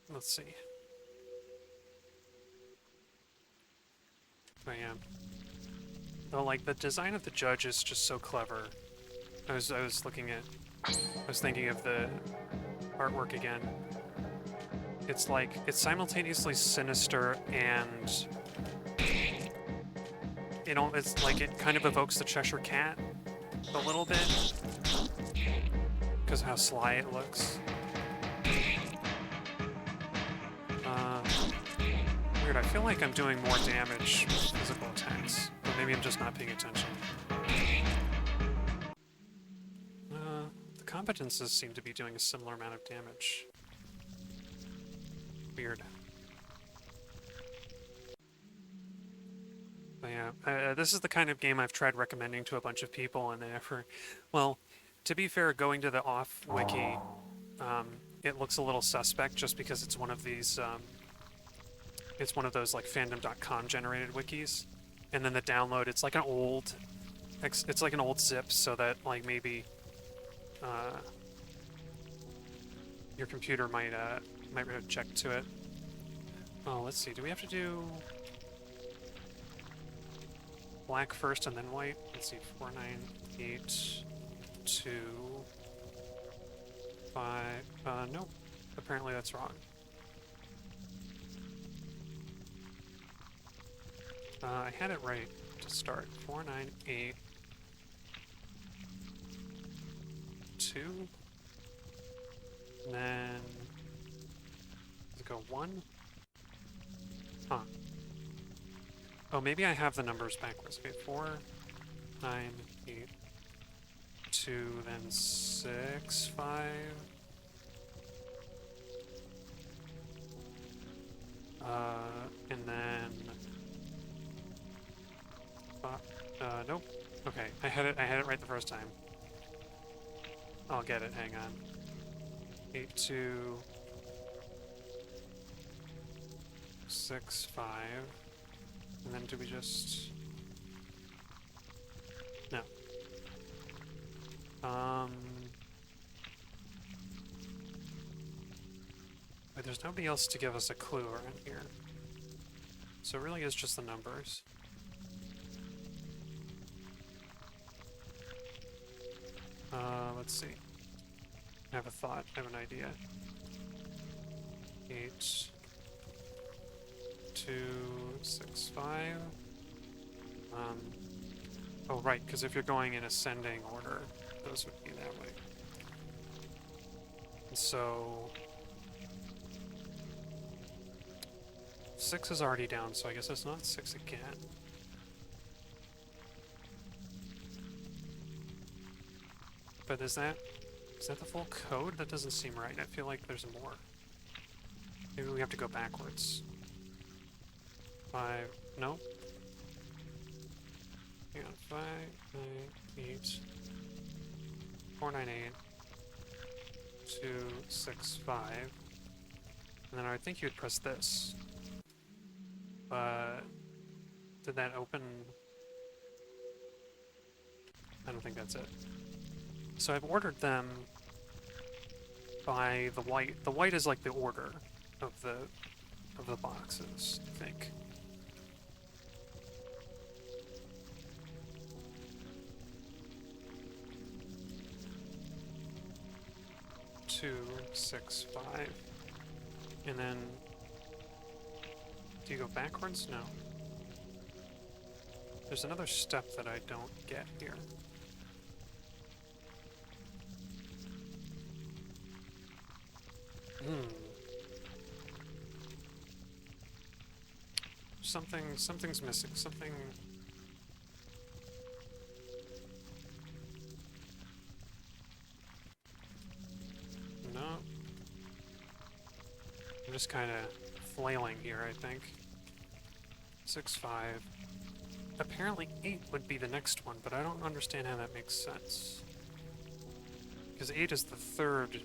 Let's see. I am. Though, like, the design of the judge is just so clever. I was thinking of the artwork again. It's like, it's simultaneously sinister and it's like it kind of evokes the Cheshire Cat a little bit because of how sly it looks. Weird, I feel like I'm doing more damage with physical attacks, but maybe I'm just not paying attention. The competences seem to be doing a similar amount of damage. Weird. But yeah, this is the kind of game I've tried recommending to a bunch of people, and they never... Well, to be fair, going to the off wiki, it looks a little suspect just because it's one of these, it's one of those like fandom.com generated wikis, and then the download, it's like an old zip, so that like maybe your computer might reject to it. Oh, let's see. Do we have to do black first and then white? Let's see. 4, 9, 8, 2, 5. Nope. Apparently that's wrong. I had it right to start. 4, 9, 8, 2. And then does it go 1? Huh. Oh, maybe I have the numbers backwards. Okay, 4, 9, 8, 2, then 6, 5. And then nope. Okay, I had it right the first time. I'll get it, hang on. 8, 2, 6, 5. And then do we just... No. Wait, there's nobody else to give us a clue around here. So it really is just the numbers. Let's see. I have a thought, I have an idea. 8, 2, 6, 5. Oh, right, because if you're going in ascending order, those would be that way. And so... 6 is already down, so I guess it's not 6 again. But is that the full code? That doesn't seem right. I feel like there's more. Maybe we have to go backwards. 5, nope. Hang on, 5, 9, 8, 4, 9, 8, 2, 6, 5. And then I think you would press this. But did that open? I don't think that's it. So I've ordered them by the white. The white is like the order of the boxes, I think. 2, 6, 5. And then... Do you go backwards? No. There's another step that I don't get here. Something's missing. Something... No. I'm just kind of flailing here, I think. 6, 5. Apparently 8 would be the next one, but I don't understand how that makes sense. Because 8 is the third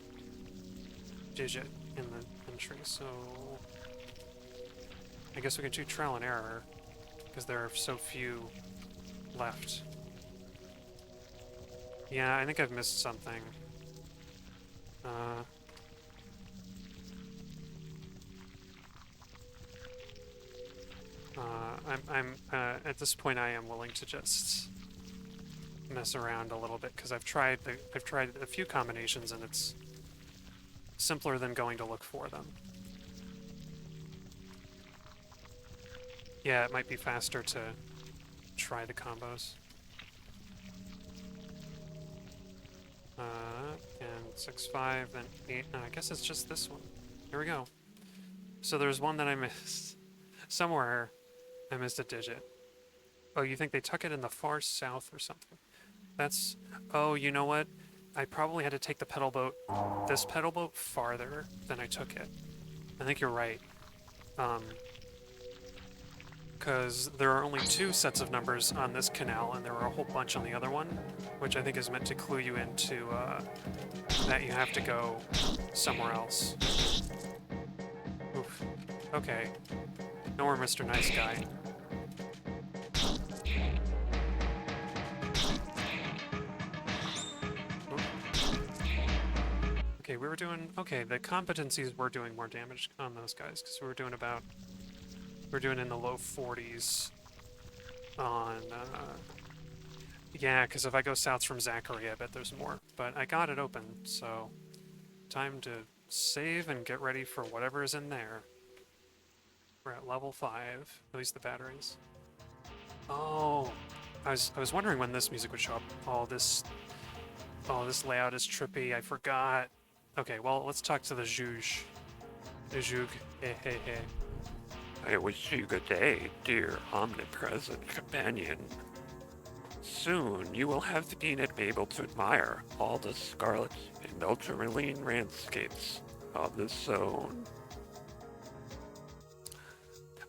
digit in the entry, so... I guess we can do trial and error, because there are so few left. Yeah, I think I've missed something. I'm at this point I am willing to just mess around a little bit, because I've tried a few combinations and it's simpler than going to look for them. Yeah, it might be faster to try the combos. And 6, 5, then 8. No, I guess it's just this one. Here we go. So there's one that I missed. Somewhere I missed a digit. Oh, you think they tuck it in the far south or something? That's... Oh, you know what? I probably had to take the pedal boat, this pedal boat, farther than I took it. I think you're right. Because there are only 2 sets of numbers on this canal, and there are a whole bunch on the other one, which I think is meant to clue you into that you have to go somewhere else. Oof. Okay. No more Mr. Nice Guy. Okay, we were doing... Okay, the competencies were doing more damage on those guys, because we were doing about... We're doing in the low 40s on, yeah, because if I go south from Zachary, I bet there's more. But I got it open, so time to save and get ready for whatever is in there. We're at level 5, at least the batteries. Oh, I was wondering when this music would show up. Oh, this layout is trippy, I forgot. Okay, well, let's talk to the Juge. The Juge, hey, hey, hey. I wish you good day, dear omnipresent companion. Soon you will have been able to admire all the scarlet and ultramarine landscapes of the zone.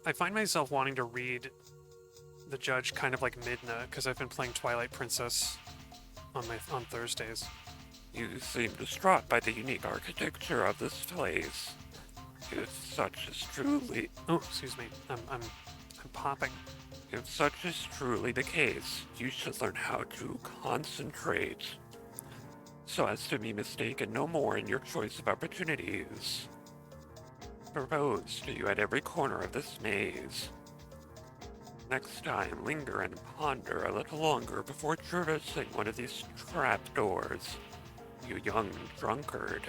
I find myself wanting to read The Judge kind of like Midna, because I've been playing Twilight Princess on Thursdays. You seem distraught by the unique architecture of this place. If such is truly... Oh, excuse me. I'm popping. If such is truly the case, you should learn how to concentrate, so as to be mistaken no more in your choice of opportunities. Proposed to you at every corner of this maze. Next time, linger and ponder a little longer before traversing one of these trapdoors, you young drunkard.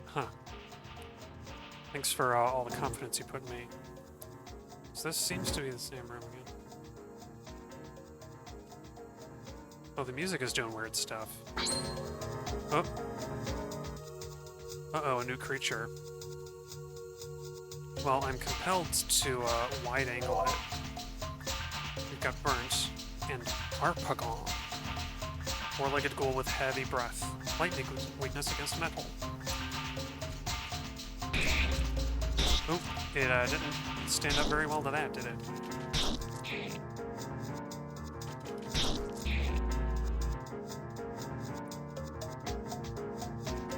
Huh. Thanks for all the confidence you put in me. So this seems to be the same room again. Oh, the music is doing weird stuff. Oh. Uh-oh, a new creature. Well, I'm compelled to wide angle it. We've got Burnt and Harpagon. Four-legged ghoul with heavy breath. Lightning weakness against metal. Oop, it didn't stand up very well to that, did it?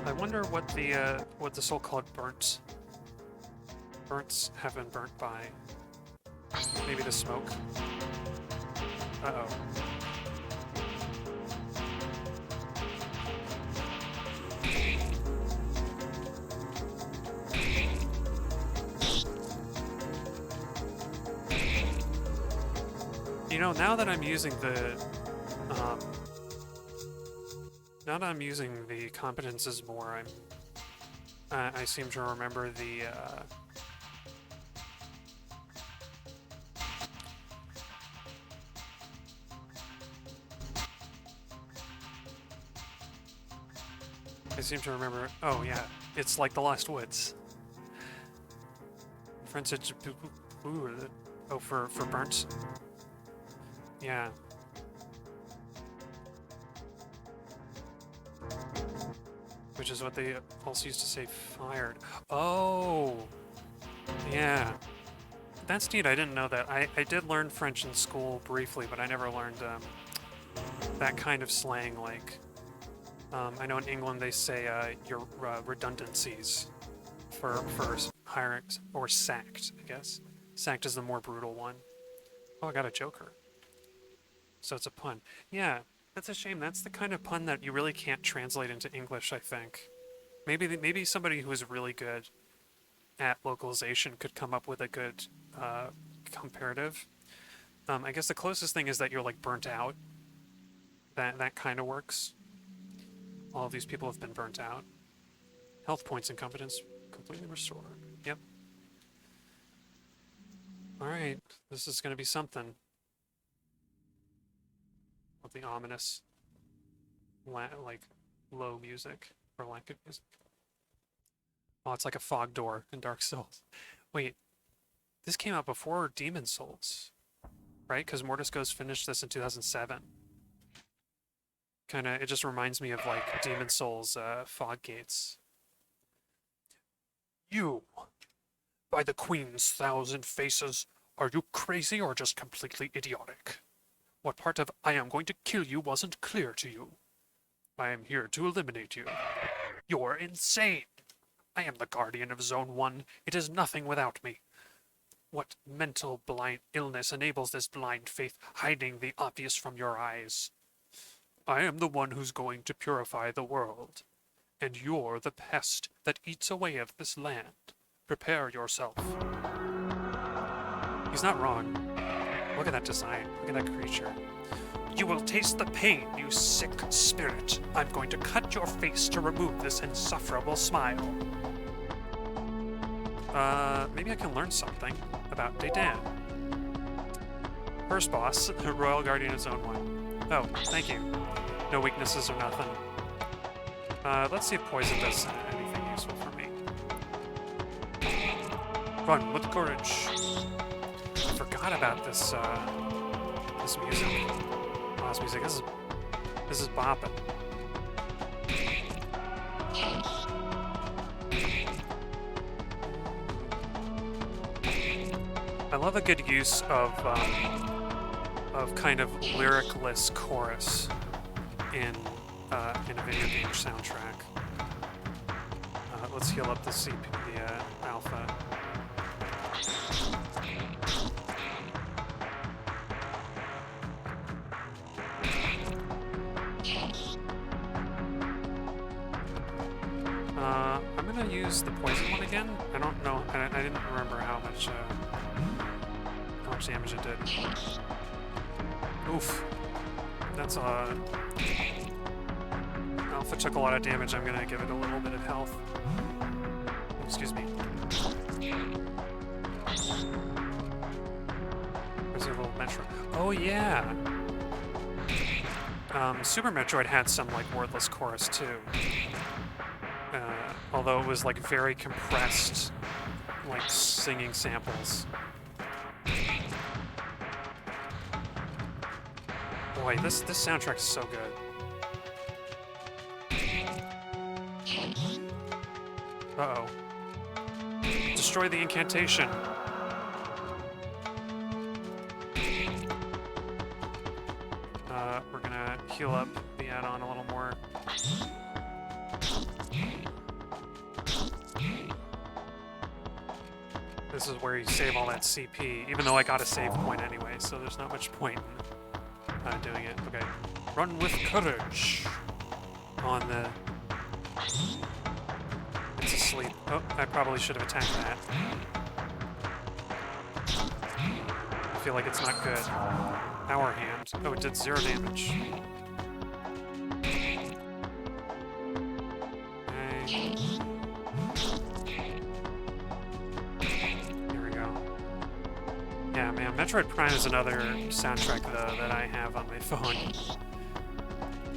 I wonder what the so-called burns have been burnt by. Maybe the smoke. Uh-oh. You know, now that I'm using the Now that I'm using the competences more, I seem to remember the, I seem to remember, oh yeah, it's like the Lost Woods. French, oh, for burnt? Yeah. Which is what they also used to say fired. Oh! Yeah. That's neat, I didn't know that. I did learn French in school briefly, but I never learned that kind of slang, like... I know in England they say your redundancies for hiring, or sacked, I guess. Sacked is the more brutal one. Oh, I got a joker. So it's a pun. Yeah, that's a shame. That's the kind of pun that you really can't translate into English, I think. Maybe somebody who is really good at localization could come up with a good comparative. I guess the closest thing is that you're like burnt out. That kind of works. All of these people have been burnt out. Health points and competence completely restored. Yep. Alright, this is going to be something. With the ominous, like, low music, or lack of music. Oh, it's like a fog door in Dark Souls. Wait, this came out before Demon Souls, right? Because Mortis Ghost finished this in 2007. It just reminds me of, like, Demon Souls fog gates. You! By the Queen's 1,000 faces, are you crazy or just completely idiotic? What part of I am going to kill you wasn't clear to you? I am here to eliminate you. You're insane! I am the guardian of Zone 1. It is nothing without me. What mental blind illness enables this blind faith, hiding the obvious from your eyes? I am the one who's going to purify the world. And you're the pest that eats away at this land. Prepare yourself. He's not wrong. Look at that design. Look at that creature. You will taste the pain, you sick spirit. I'm going to cut your face to remove this insufferable smile. Maybe I can learn something about Dedan. First boss, Royal Guardian of Zone 1. Oh, thank you. No weaknesses or nothing. Let's see if poison does anything useful for me. Run with courage. I forgot about this, this music. Oh, this music. This is bopping. I love a good use of kind of lyricless chorus in a video game soundtrack. Let's heal up the alpha. I'm gonna use the poison one again. I don't know. I didn't remember how much damage it did. Oof. That's Alpha took a lot of damage. I'm gonna give it a little bit of health. Excuse me. Where's the little Metro? Oh yeah. Super Metroid had some like wordless chorus too. Although it was like very compressed, like singing samples. Boy, this soundtrack is so good. Uh-oh. Destroy the incantation. We're gonna heal up the add-on a little more. This is where you save all that CP, even though I got a save point anyway, so there's not much point in doing it. Okay. Run with courage on the... It's asleep. Oh, I probably should have attacked that. I feel like it's not good. Power hand. Oh, it did 0 damage. Here we go. Yeah, man, Metroid Prime is another soundtrack, though, that I have on my phone.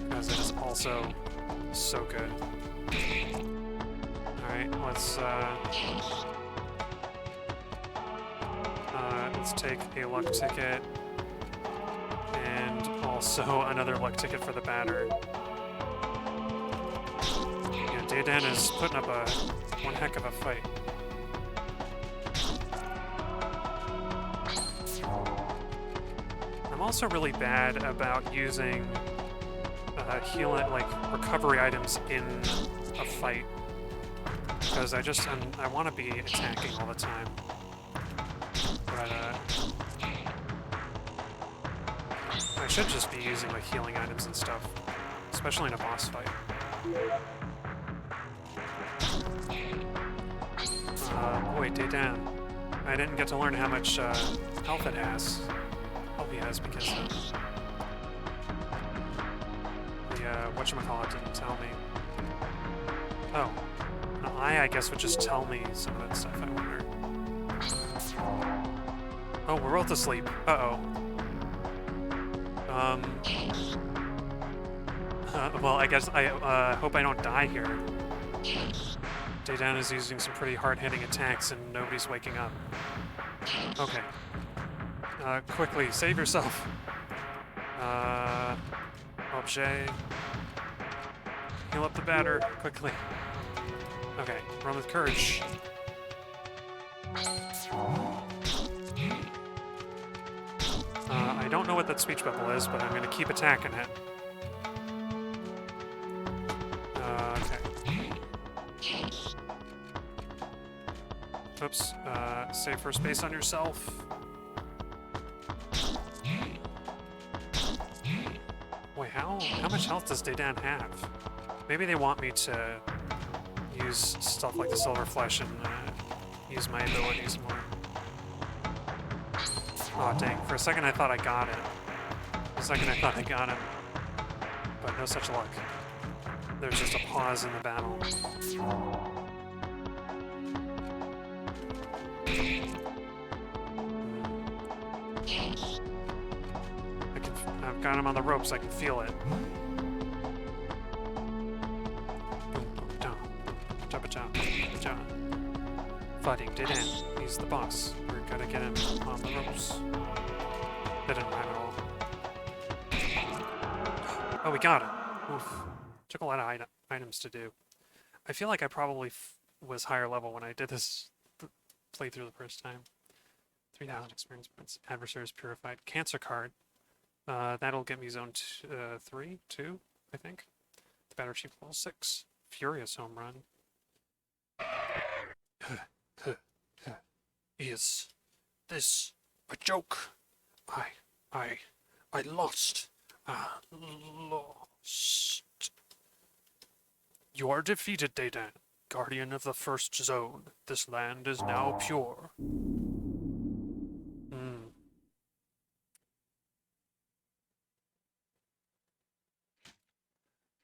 Because it is also so good. Alright, let's take a luck ticket. And also another luck ticket for the batter. Yeah, Daydan is putting up one heck of a fight. I'm also really bad about using healing, like recovery items in a fight, because I want to be attacking all the time. But I should just be using like healing items and stuff, especially in a boss fight. Boy, Daydan. I didn't get to learn how much health it has. Health he has because whatchamacallit didn't tell me. Oh. An eye, I guess, would just tell me some of that stuff, I wonder. Oh, we're both asleep. Uh-oh. Well, I guess I hope I don't die here. Daydan is using some pretty hard-hitting attacks and nobody's waking up. Okay. Quickly, save yourself. Objet. Heal up the batter, quickly. Okay, run with courage. I don't know what that speech bubble is, but I'm gonna keep attacking it. Okay. Oops, save for space on yourself. Wait, how much health does Daydan have? Maybe they want me to use stuff like the Silver Flesh and use my abilities more. Aw, dang. For a second I thought I got it. For a second I thought I got him. But no such luck. There's just a pause in the battle. I've got him on the ropes, I can feel it. Fighting Daydan. He's the boss. We're gonna get him on the ropes. That didn't rhyme at all. Oh, we got him. Oof. Took a lot of items to do. I feel like I probably was higher level when I did this playthrough the first time. 3,000 experience points. Adversaries purified. Cancer card. That'll get me zone 2, I think. The batter chief level 6. Furious home run. Is this a joke? I lost. Lost. You are defeated, Daydan, guardian of the first zone. This land is now pure.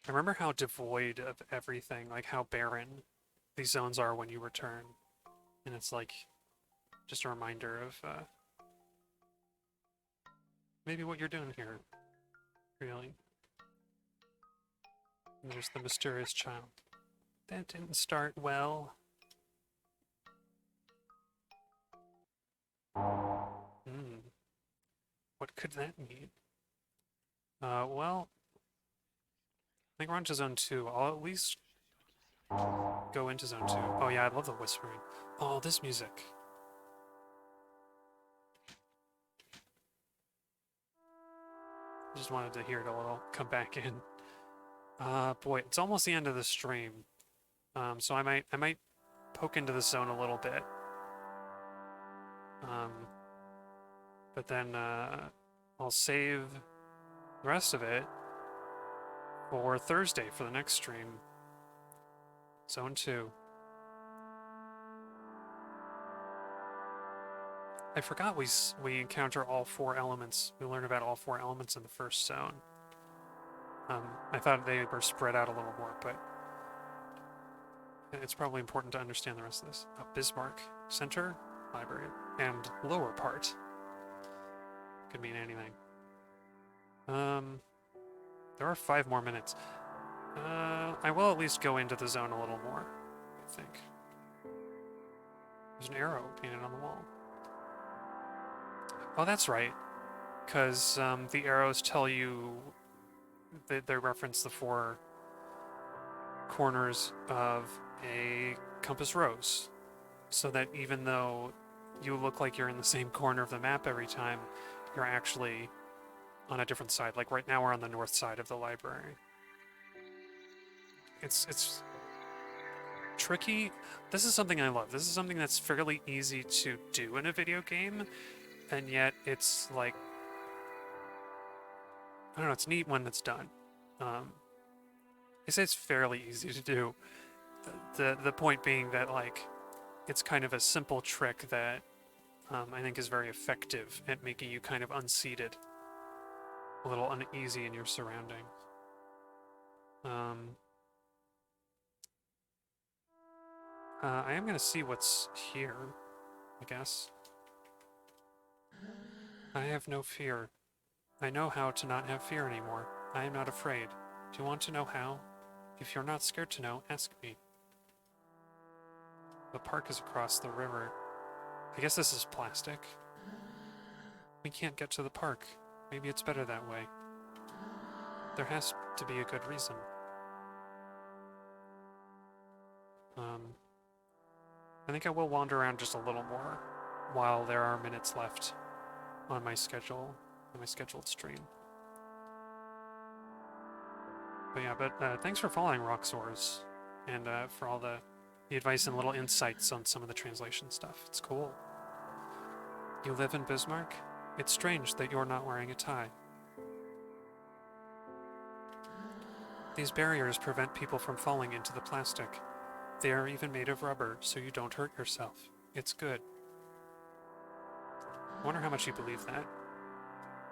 I remember how devoid of everything, like how barren these zones are when you return. And it's like just a reminder of maybe what you're doing here, really. And there's the mysterious child. That didn't start well. What could that mean? Well, I think we're on to zone 2. I'll at least go into zone 2. Oh yeah, I love the whispering. Oh, this music. Just wanted to hear it a little come back in. Boy, it's almost the end of the stream. So I might poke into the zone a little bit. But then I'll save the rest of it for Thursday for the next stream. Zone 2. I forgot we encounter all 4 elements. We learn about all 4 elements in the first zone. I thought they were spread out a little more, but It's probably important to understand the rest of this. Bismarck. Center, library, and lower part. Could mean anything. There are 5 more minutes. I will at least go into the zone a little more, I think. There's an arrow painted on the wall. Oh, that's right. Because the arrows tell you, they reference the 4 corners of a compass rose. So that even though you look like you're in the same corner of the map every time, you're actually on a different side. Like right now we're on the north side of the library. It's tricky. This is something I love. This is something that's fairly easy to do in a video game, and yet it's like, I don't know, it's neat when it's done. I say it's fairly easy to do. The point being that like it's kind of a simple trick that I think is very effective at making you kind of unseated, a little uneasy in your surroundings. I am going to see what's here, I guess. I have no fear. I know how to not have fear anymore. I am not afraid. Do you want to know how? If you're not scared to know, ask me. The park is across the river. I guess this is plastic. We can't get to the park. Maybe it's better that way. There has to be a good reason. I think I will wander around just a little more while there are minutes left on my schedule, on my scheduled stream. But yeah, thanks for following Roxors and for all the advice and little insights on some of the translation stuff. It's cool. You live in Bismarck? It's strange that you're not wearing a tie. These barriers prevent people from falling into the plastic. They are even made of rubber, so you don't hurt yourself. It's good. I wonder how much you believe that.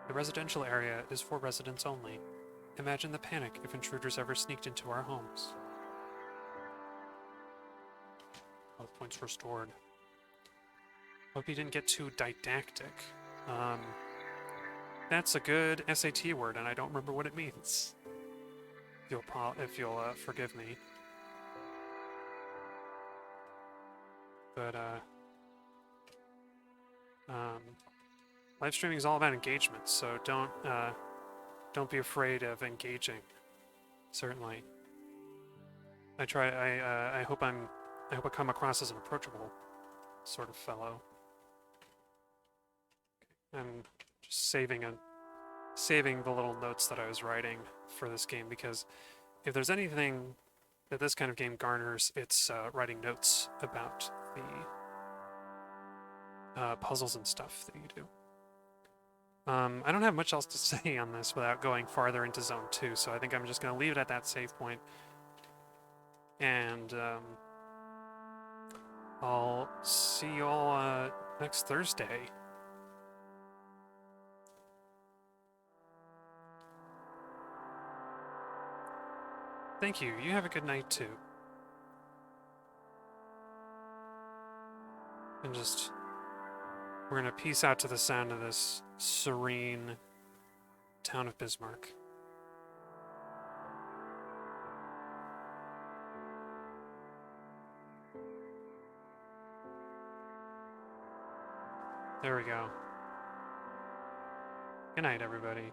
The residential area is for residents only. Imagine the panic if intruders ever sneaked into our homes. Health points restored. Hope you didn't get too didactic. That's a good SAT word, and I don't remember what it means. If you'll forgive me. But, live streaming is all about engagement, so don't be afraid of engaging. Certainly. I hope I come across as an approachable sort of fellow. I'm just saving the little notes that I was writing for this game, because if there's anything that this kind of game garners, it's writing notes about the puzzles and stuff that you do. I don't have much else to say on this without going farther into Zone 2, so I think I'm just going to leave it at that save point. And I'll see you all next Thursday. Thank you. You have a good night, too. And just... we're going to peace out to the sound of this serene town of Bismarck. There we go. Good night, everybody.